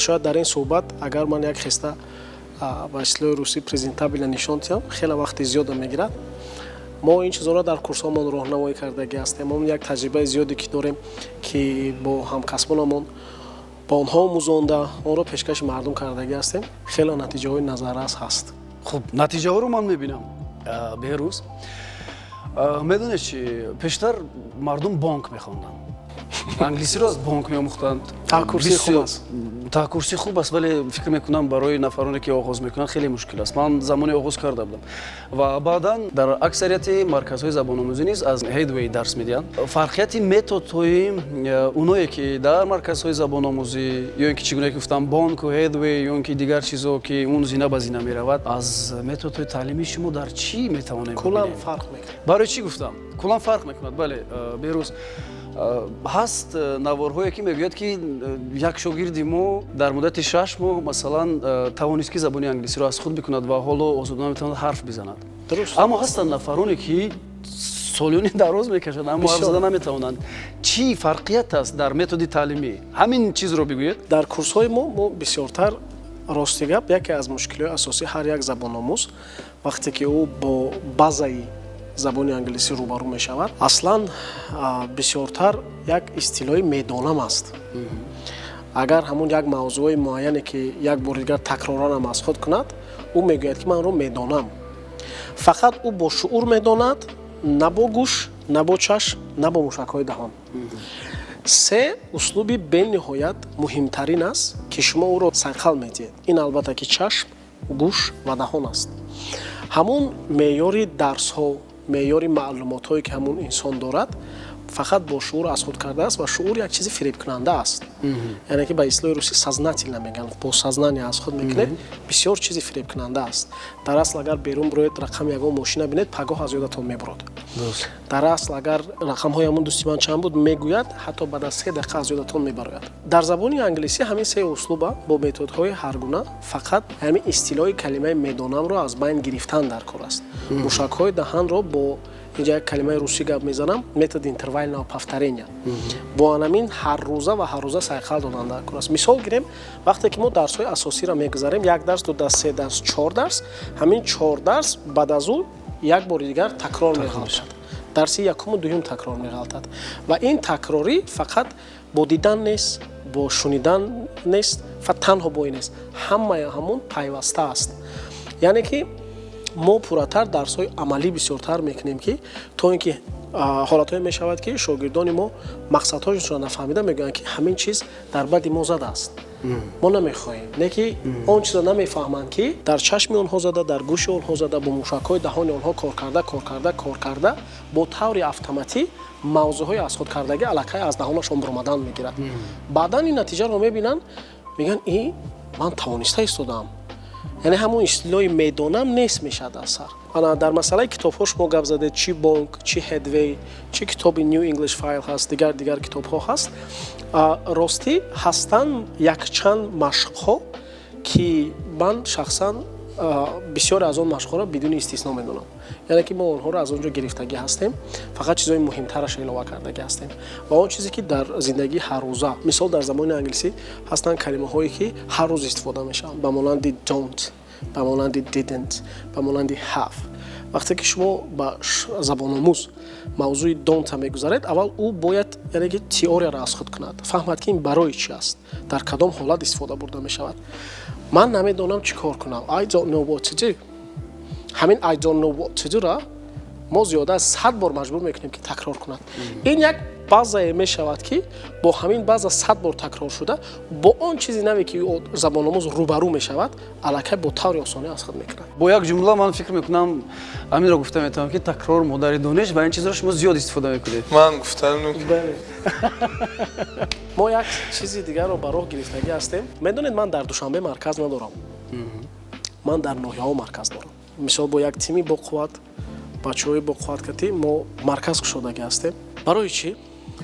шояд дар ин суҳбат, агар ман як хеста ба ислои русӣ презентабеле нишон диҳам, хеле вақти зиёда мегирад. мо ин чизҳоро дар курсҳомон роҳнамоӣ кардагӣ ҳастем. мо як таҷрибаи зиёде ки дорем, ки бо ҳамкасбонамон ба онҳо омӯзонда онро пешкаши мардум кардагӣ ҳастем. хеле натиҷаҳои назаррас ҳаст. хуб, натиҷаҳоро ман мебинам. Беҳрӯз, медонед чӣ, пештар мардум бонк мехонданд. англисиро аз бонк меомӯхтанд. таҳкурсӣ хуб аст. таҳкурсӣ хуб аст, вале фикр мекунам барои нафароне ки оғоз мекунанд хеле мушкил аст. ман замоне оғоз карда будам ва баъдан дар аксарияти марказҳои забономӯзӣ низ аз Headway дарс медиҳанд. фарқияти методҳои оное ки дар марказҳои забономӯзӣ ё ин ки чӣ гуна ки гуфтам бонку Headway ё ин ки дигар чизҳо ки он зина ба зина меравад, аз методҳои таълимии шумо дар чӣ метавонем куллан фарқ мекунад. барои чӣ гуфтам? куллан фарқ мекунад. бале, Беҳрӯз, ҳаст наворҳое ки мегӯяд, ки як шогирди мо дар муддати 6 моҳ масалан тавонист ки забони англисиро аз худ бикунад ва ҳоло озодона метавонад ҳарф бизанад. дуруст. аммо ҳастанд нафароне ки солиёни дароз мекашанд, аммо ҳарф зада наметавонанд. чӣ фарқият аст дар методи таълимӣ? ҳамин чизро бигӯед. дар курсҳои мо бисёртар рости гап яке аз мушкилиҳои асосии ҳар як забономӯз вақте ки ӯ бо базаи забони англисӣ рӯбарӯ мешавад, аслан бисёртар як истилоҳи медонам аст. агар ҳамун як мавзӯи муайяне ки як бори дигар такроранам аз худ кунад, ӯ мегӯяд ки манро медонам. фақат ӯ бо шуъур медонад, на бо гӯш, на бо чашм, на бо мушакҳои даҳон. се услуби бениҳоят муҳимтарин аст ки шумо ӯро сайқал медиҳед. ин албатта ки чашм, гӯш ва даҳон аст. ҳамун меъёри дарсҳо, меъёри маълумотҳое ки ҳамун инсон дорад, фақат бо шуъур аз худ кардааст ва шуъур як чизи фиребкунанда аст. яъне ки ба ислои русӣ сознательно мегӯянд, бо сознание аз худ мекунед, бисёр чизи фиребкунанда аст. дар асл агар берун бироед рақами ягон мошина бинед, пагоҳ аз ёдатон мебурад. дар асл агар рақамҳои ҳамун дӯсти ман чанд буд мегӯяд, ҳатто баъд аз 3 дақиқа аз ёдатон мебарояд. дар забони англисӣ ҳамин се услуба бо методҳои ҳаргуна фақат ҳамин истилоҳи калимаи медонамро аз байн гирифтан дар кор аст. мушакҳои даҳанро бо инҷа як калимаи русӣ гап мезанам, методи интервального повторения. бо анамин ҳаррӯза ва ҳаррӯза сайқал додан дар кор аст. мисол гирем, вақте ки мо дарсҳои асосиро мегузарем, 1 дарс, 2 дарс, 3 дарс, 4 дарс, ҳамин 4 дарс баъд аз ӯ як бори дигар такрор меғалтад. дарси якуму дуюм такрор меғалтад. ва ин такрорӣ фақат бо дидан нест, бо шунидан нест, ва танҳо бо ин нест. ҳамаи ҳамун пайваста аст. яъне ки мо пурратар дарсҳои амалӣ бисёртар мекунем, ки то ин ки ҳолатҳое мешавад ки шогирдони мо мақсадҳояшонро нафаҳмида мегӯянд, ки ҳамин чиз дар бади мо задааст. ما نمیخواهیم. نه که اون چیزا نمیفهمند که در چشم اونها زده، در گوش اونها زده، با موشک‌های دهان اونها کار کرده با طور اتوماتیک موضوعهای از خود کردگی الکی از دهانشون برآمدن میگیرد. بعدا این نتیجه رو میبینن، میگن این من توانسته استودم. یعنی همون اصطلاحی میدونم نیست میشد اثر. انا در مسئله کتاب‌هاش ما گپ زده، چی بانک، چی هدوی، چی کتاب نیو انگلیش فایل هست، دیگر کتاب‌ها هست. راستی هستن یک چند مشق‌ها که من شخصا بسیار از اون مشق‌ها را بدون استثنا میدونم. یعنی که ما اونها رو از اونجا گرفتگی هستیم، فقط چیزای مهمترش اضافه کردگی هستیم. و اون چیزی که در زندگی هر روزه، مثال در زبان انگلیسی هستن کلمه‌هایی که هر روز استفاده میشن، به مانند don't، به مانند didn't، به مانند have. وقتی که شما با زبان آموز موضوع don't میگذارید، اول او باید یعنی که تئوری را از خود کند، فهمد که این برای چی است، در کدام حالت استفاده برده می شود. من نمیدونم چی کار کنم. I don't know what to do. همین I don't know what to do را ما زیاده از 100 بار مجبور میکنیم که تکرار کند. این یک بازه می شود که با همین بازه 100 بار تکرار شده، با اون چیزی نمی که زبان آموز روبرو می شود، الکی با طور آسانی از خود میکنه. با یک جمله من فکر میکنم امین را گفتم میتونم که تکرار مادر دانش و این چیزا رو شما زیاد استفاده میکنید. من گفتم ما یک چیزی دیگر رو برای گرفتگی هستیم. میدونید من در دوشنبه مرکز ندارم. من در ناحیه‌ها مرکز دارم. مثلا با یک تیمی با قوت، بچه‌های با قوت کتی ما مرکز شدگی هستیم. برای چی؟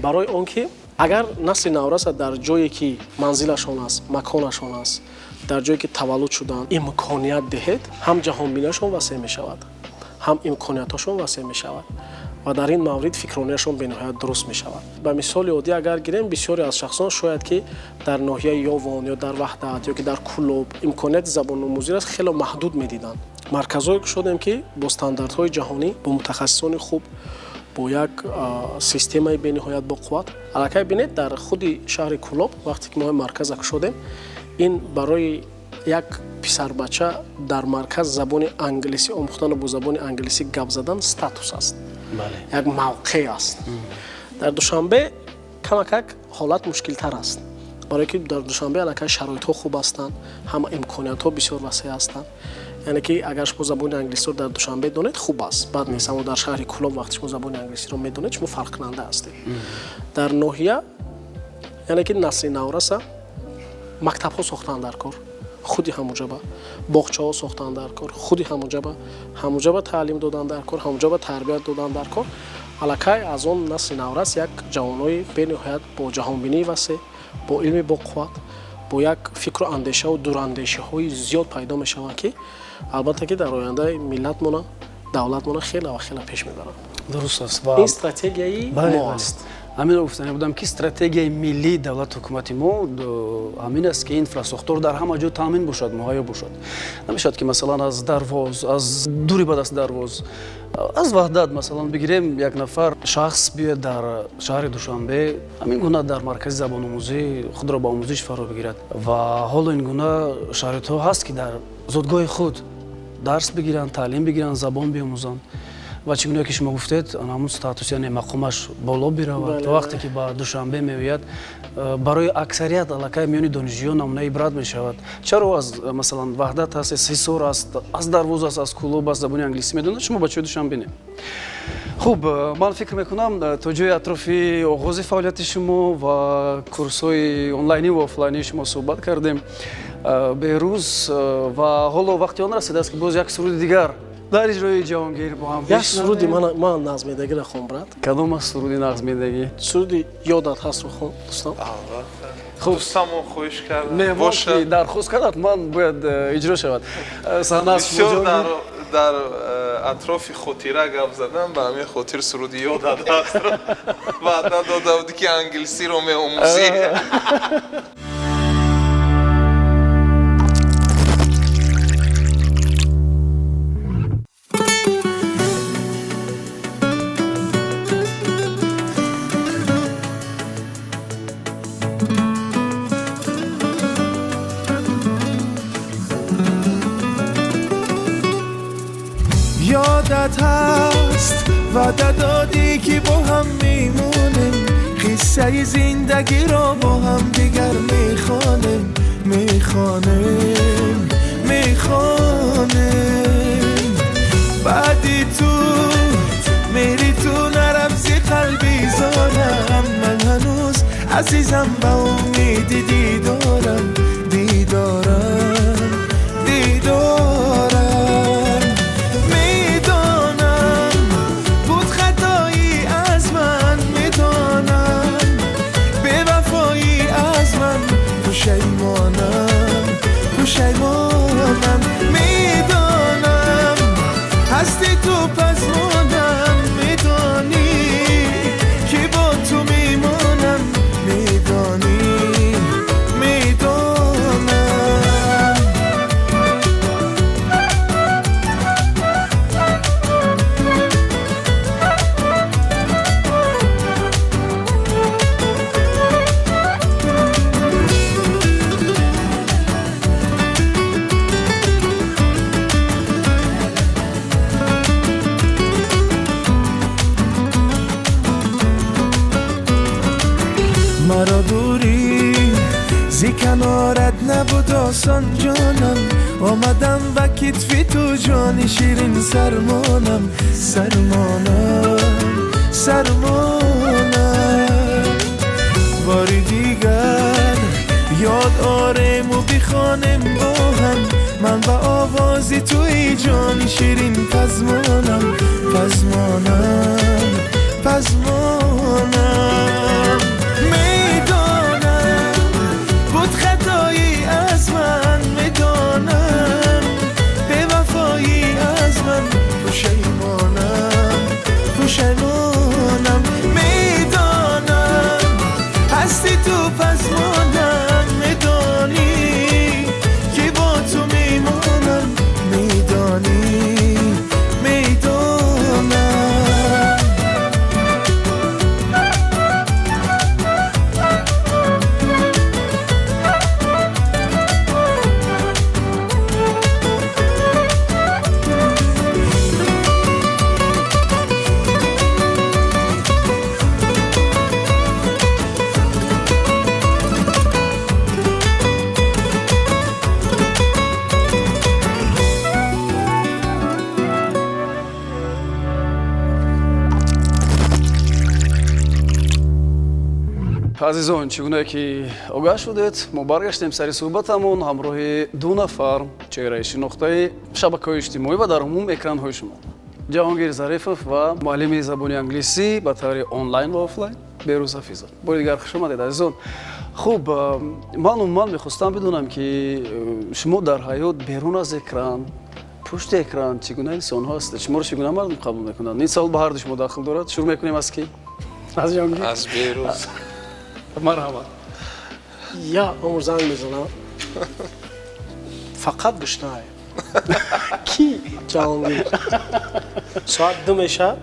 برای آنکه اگر نسل نورس در جایی که منزلشون است، مکانشون است، در جایی که تولد شدن امکانیت دهید، هم جهان بینیشون وسیع می شود، هم امکانیتاشون وسیع می شود و در این مورد فکرانیشون به نهایت درست می شود. به مثال عادی اگر گیریم، بسیاری از شخصان شاید که در ناحیه یاوان یا در وحدت یا که در کلوب امکانیت زبان آموزی را خیلی محدود می‌دیدند. مرکزایی که شدیم که با استانداردهای جهانی، با متخصصان خوب، با یک سیستم به نهایت با قوت، الکی ببینید در خود شهر کلوب وقتی که ما مرکز شدیم، این برای یک پسر بچه در مرکز زبان انگلیسی آموختن با زبان انگلیسی گپ زدن استاتوس است. بله. یک موقع است. در دوشنبه کمک حالت مشکل تر است. برای که در دوشنبه الکی شرایط ها خوب هستند، هم امکانیت ها بسیار وسیع هستند. یعنی که اگر شما زبان انگلیسی رو در دوشنبه دونید خوب است، بعد نیست. اما در شهر کلوب وقتی شما زبان انگلیسی رو میدونید شما فرق کننده هستید. در ناحیه یعنی که نسل نورس مکتب ها ساختن در کار، خودی همونجا با باغچه ها ساختن در کار، خودی همونجا با تعلیم دادن در کار، همونجا با تربیت دادن در کار. الکی از اون نسل نورس یک جوانای به نهایت با جهان بینی وسیع، با علم با قوت، با یک فکر و اندیشه و دوراندیشی های زیاد پیدا می شوند که البته که در آینده ملت مون، دولت مون خیلی و خیلی پیش میبرن. درست است. این استراتژی ما است. همین رو گفتم بودم که استراتژی ملی دولت حکومتی ما همین است که اینفراستراکتور در همه جا تامین باشد، مهیا باشد. نمیشد که مثلا از درواز، از دوری بعد از درواز، از وحدت مثلا بگیریم یک نفر شخص بیاد در شهر دوشنبه همین گونه در مرکز زبان آموزی خود را با آموزش فرا بگیرد و حالا این گونه شرایط ها هست که در زادگاه خود درس بگیرن، تعلیم بگیرن، زبان بیاموزن و چگونه که شما گفتید همون استاتوس یعنی مقامش بالا برود. وقتی که با دوشنبه میآید برای اکثریت علاقه میانی دانشجویان نمونه عبرت می شود. چرا از مثلا وحدت هست، سیسور است، از دروازه است، از کلوب است، زبان انگلیسی میدونید شما بچه دوشنبه نه. خوب، من فکر میکنم تا جای اطرافی آغاز فعالیت شما و کورس‌های آنلاینی و آفلاینی شما صحبت کردیم بهروز و حالا وقتی آن رسیده است که باز یک سرود دیگر در اجرای جهانگیر با هم یک سرودی من نظمیدگی را خوام برد. کدام است سرودی نظمیدگی؟ سرودی یادت هست رو خوام دوستان. خوب دوستم خوش کردم. نه باشه درخواست کردم من باید اجرا شود. صحنه بسیار در اطراف خاطره گپ زدم، به همین خاطر سرودی یادت هست. بعدا داده بودی که انگلیسی رو می‌آموزی. یادت هست وعده دادی که با هم میمونیم، قصه زندگی را با هم دیگر میخوانیم. میخوانم بعدی تو میری تو نرمزی قلبی زارم من هنوز عزیزم با امیدی دیدارم میدانم بود خطایی از من میدانم به وفایی از من پشیمانم میدانم هستی تو پس مانم میدانی که با تو میمانم میدانی مرا دوری زی کنارت نبود آسان جانم آمدم و کتفی تو جانی شیرین سرمانم باری دیگر یاد آرم و بخوانم با هم من با آوازی توی جانی شیرین پزمانم میدانم بود خطایی از من میدانم به وفایی از من پشیمانم میدانم هستی تو پس مانم میدانی که با تو میمانم میدانی азизон чӣ гуна ки огаҳ шудед мо баргаштем сари суҳбатамон ҳамроҳи ду нафар чеҳраи шинохтаи шабакаҳои иҷтимоӣ ва дар умум экранҳои шумо ҷаҳонгир зарифов ва муаллими забони англисӣ ба таври онлайн ва офлайн берӯз ҳафизов бори дигар хуш омадед азизон. хуб ман умуман мехостам бидонам ки шумо дар ҳаёт берун аз экран пушти экран чӣ гуна инсонҳо ҳастед, шуморо чӣ гуна мардум қабул мекунанд? ин савол ба ҳарду шумо дахл дорад. шурӯъ мекунем аз ки аз ҷаҳонгир аз берӯз марҳамат. Я умр занг мезанам фақат гушнае ки ҷаҳонгир соат 2 мешавад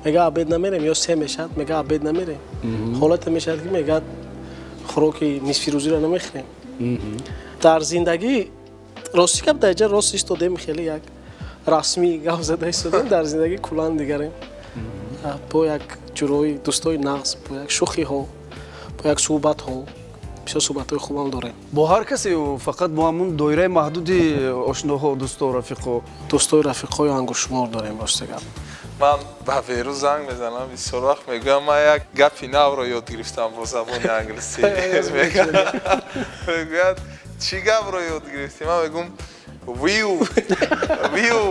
мега обед намерем ё 3 мешавад мега обед намерем ҳолате мешавад ки мега хӯроки нисфирӯзиро намехӯрем. дар зиндагӣ рости гап дар ҷа рост истодем хеле як расмӣ гап зада истодем дар зиндагӣ кулан дигарем бо як ҷурои дӯстои нағз бо як шӯхиҳо бо як суҳбатҳо бисёр суҳбатҳои хубам дорем бо ҳар касе фақат бо ҳамун доираи маҳдуди ошноҳо дӯстои рафиқҳои ангушумор дорем рости гап. ман ба берӯз занг мезанам бисёр вақт мегӯям ман як гапи навро ёд гирифтам бо забони англисӣ мегӯяд чӣ гапро ёд гирифтӣ ман мегӯм виу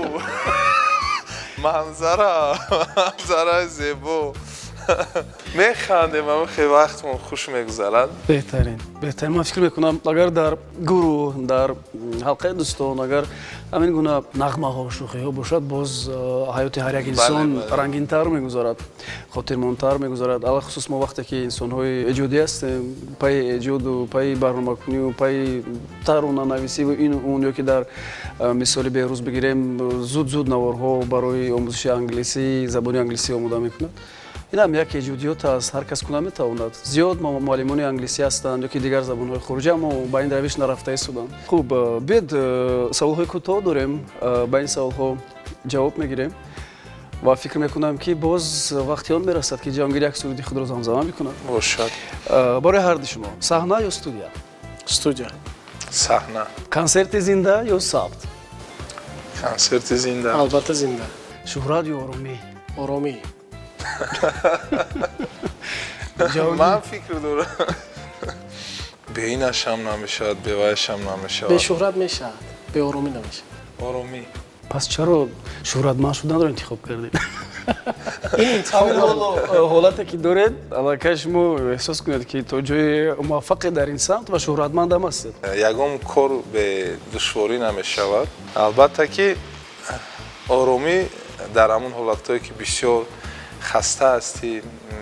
манзараи зебо механдем ҳама хеле вақтмон хуш мегузарад. беҳтарин ман фикр мекунам агар дар гурӯҳ дар ҳалқаи дӯстон агар ҳамин гуна нағмаҳо шӯхиҳо бошад боз ҳаёти ҳар як инсон рангинтар мегузарад хотирмонтар мегузарад. алахусус мо вақте ки инсонҳои эҷодӣ ҳастем пайи эҷоду пайи барномакунию пайи таронанависиву ину он ё ки дар мисоли берӯз бигирем зуд наворҳо барои омӯзиши англисӣ забони англисӣ омода мекунад. инам як эҷодиёт аст ҳар кас кунда метавонад. зиёд муаллимони англисӣ ҳастанд ё ки дигар забонҳои хориҷӣ аммо ба ин равиш нарафта истоданд. хуб биед саволҳои кӯтоҳ дорем ба ин саволҳо ҷавоб мегирем ва фикр мекунам ки боз вақти он мерасад ки ҷаҳонгир як суруди худро замзама бикунад. бошад. бораи ҳарду шумо саҳна ё студия? студия. саҳна, концерти зинда ё сабт, консерти зинда. Албатта зинда. шӯҳрат ё оромӣ? Оромӣ. ман фикр дорам беинашам намешавад, бевайашам намешавад. Бешӯҳрат мешавад, беоромӣ намешавад. оромӣ. пас чаро шӯҳратманд шуданро интихоб кардед? Ин интихоб ҳолате ки доред, аллакай шумо эҳсос кунед ки то ҷои муваффақе дар ин самт ва шӯҳратманд ҳам ҳастед. ягон кор бе душворӣ намешавад. албатта ки оромӣ дар ҳамон ҳолатҳое ки бисёр хаста ҳастӣ,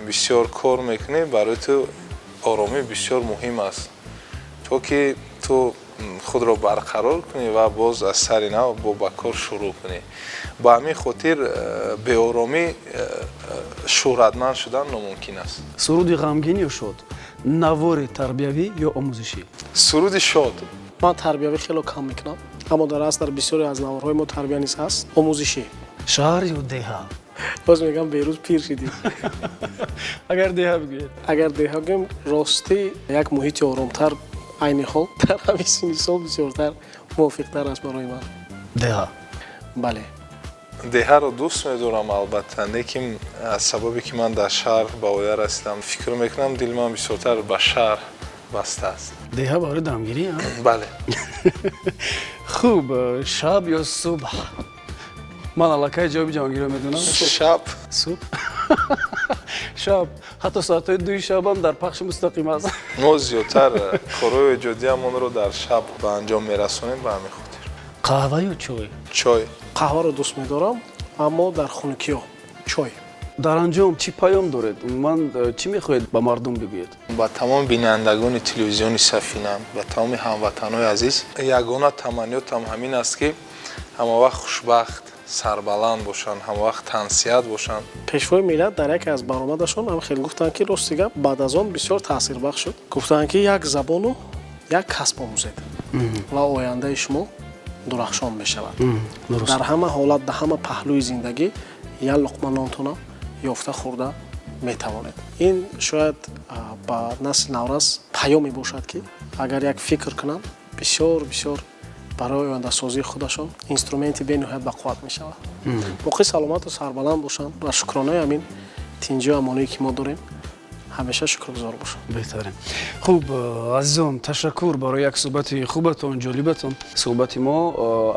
бисёр кор мекунӣ, барои ту оромӣ бисёр муҳим аст. то ки ту худро барқарор кунӣ ва боз аз сари нав ба кор шурӯъ кунӣ. ба ҳамин хотир беоромӣ шӯҳратманд шудан номумкин аст. суруди ғамгин ё шод, навори тарбиявӣ ё омӯзишӣ? суруди шод. ман тарбиявӣ хело кам мекунам, аммо дар аст дар бисёре аз наворҳои мо тарбия низ ҳаст. омӯзишӣ. шаҳр ё деҳа? боз мегам берӯз пир шидем. агар деҳа бигӯед? агар деҳа гӯем ростӣ як муҳити оромтар айни ҳол дар ҳамин синни сол бисёртар мувофиқтар аст барои ман. деҳа? бале. деҳаро дӯст медорам албатта, лекин аз сабабе ки ман дар шаҳр ба оя расидам, фикр мекунам дили ман бисёртар ба шаҳр баста аст. деҳа барои дамгирӣ? бале. хуб, шаб ё субҳ? ман аллакай ҷавоби ҷаҳонгирро медонам. шаб. субҳ? шаб. ҳатто соатҳои 2 шабам дар пахши мустақим аст. мо зиёдтар корҳои эҷодиамонро дар шаб ба анҷом мерасонем ба ҳамин хотир. қаҳва ё чой? чой. қаҳваро дӯст медорам, аммо дар хунукиҳо чой. дар анҷом чӣ паём доред? умуман чӣ мехоҳед ба мардум бигӯед? ба тамоми бинандагони телевизиони Сафина, ба тамоми ҳамватанои азиз, ягона таманниётам ҳамин аст ки ҳамавақт хушбахт, сарбаланд бошанд, ҳамавақт тансият бошанд. пешвои миллат дар яке аз баромадашон ҳам хел гуфтанд ки рости гап баъд аз он бисёр таъсирбахш шуд. гуфтанд ки як забону як касб омӯзед ва ояндаи шумо дурахшон мешавад. дар ҳама ҳолат, дар ҳама паҳлӯи зиндагӣ як луқма нонтона ёфта хӯрда метавонед. ин шояд ба насли наврас паёме бошад ки агар як фикр кунанд, бисёр барои ояндасозии худашон инструменти бениҳоят бақувват мешавад. боқӣ саломату сарбаланд бошанд ва шукронаи ҳамин тинҷу амоние ки мо дорем ҳамеша шукргузор бошанд. беҳтарин. хуб, азизон, ташаккур барои як суҳбати хубатон, ҷолибатон. суҳбати мо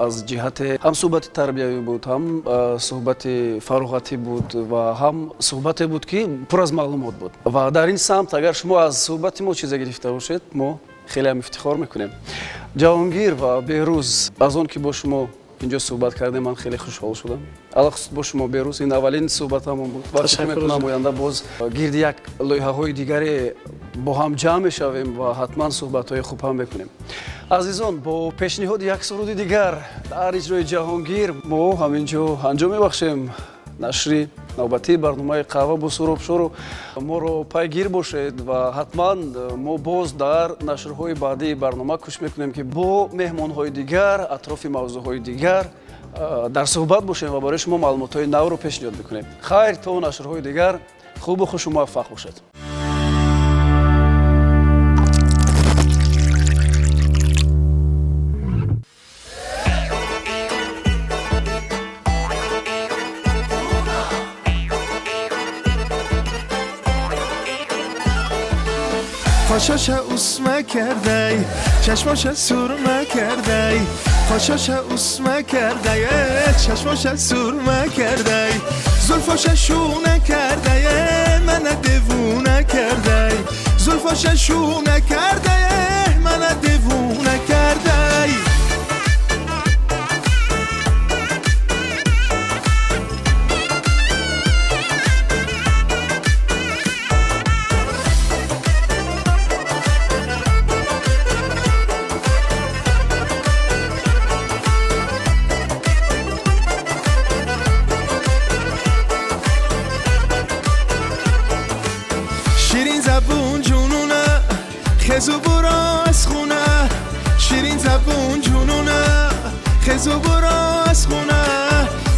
аз ҷиҳати ҳам суҳбати тарбиявӣ буд, ҳам суҳбати фароғатӣ буд ва ҳам суҳбате буд ки пур аз маълумот буд. ва дар ин самт агар шумо аз суҳбати мо чизе гирифта бошед, мо хеле ҳам ифтихор мекунем. ҷаҳонгир ва беҳрӯз, аз он ки бо шумо инҷо суҳбат кардем, ман хеле хушҳол шудам. алахусус бо шумо беҳрӯз, ин аввалин суҳбатамон буд. ва фикр мекунам оянда боз гирди як лоиҳаҳои дигаре бо ҳам ҷамъ мешавем ва ҳатман суҳбатҳои хуб ҳам мекунем. азизон, бо пешниҳоди як суруди дигар дар иҷрои ҷаҳонгир мо ҳаминҷо анҷом мебахшем нашри навбатии барномаи қаҳва бо суробшору моро пайгир бошед ва ҳатман мо боз дар нашрҳои баъдии барнома кӯшиш мекунем ки бо меҳмонҳои дигар атрофи мавзӯъҳои дигар дар суҳбат бошем ва барои шумо маълумотҳои навро пешниҳод мекунем. хайр, то нашрҳои дигар хубу хушу муваффақ бошед. خوشاشه اسمه کرده چشماشه سرمه کرده خوشاشه اسمه کرده چشماشه سرمه کرده زلفاشه شونه کرده من دیوونه کرده زلفاشه شونه کرده من دیوونه کرده خزو برو از خونه شیرین زبون جنونه خزو برو از خونه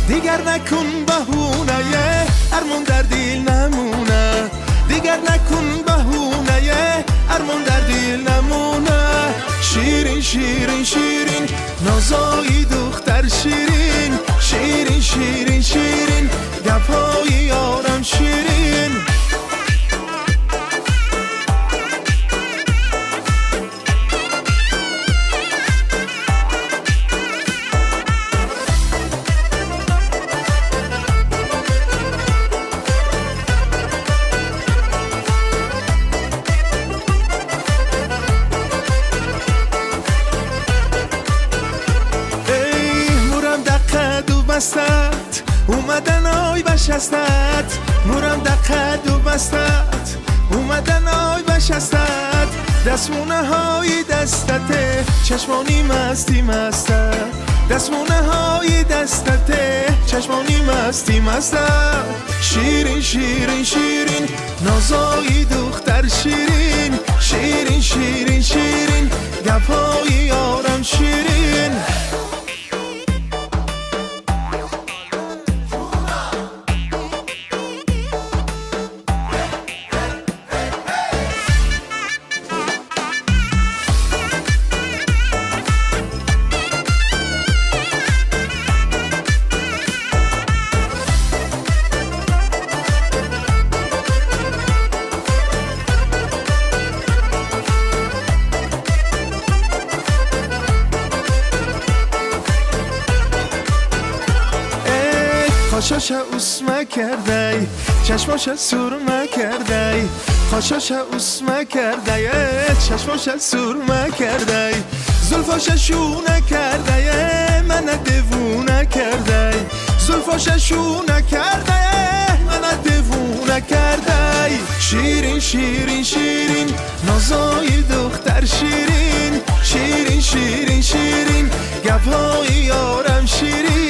دیگر نکن بهونه ارمون در دل نمونه دیگر نکن بهونه ارمون در دل نمونه شیرین شیرین نازایی دختر شیرین شیرین شیرین شیرین گپای یارم شیرین بستت اومدن آی بشستت مورم دقت و بستت اومدن آی بشستت دستمونه های دستته چشمانی مستی مستت دستمونه های دستته چشمانی مستی مستت شیرین شیرین شیرین نازایی دختر شیرین شیرین شیرین شیرین گپای یارم شیرین خاشاش اسمه کرده چشماش سرمه کرده خاشاش اسمه کرده چشماش سرمه کرده زلفاش شونه کرده من دیوونه کرده زلفاش شونه کرده من دیوونه کرده شیرین شیرین شیرین نازای دختر شیرین شیرین شیرین شیرین گپای یارم شیرین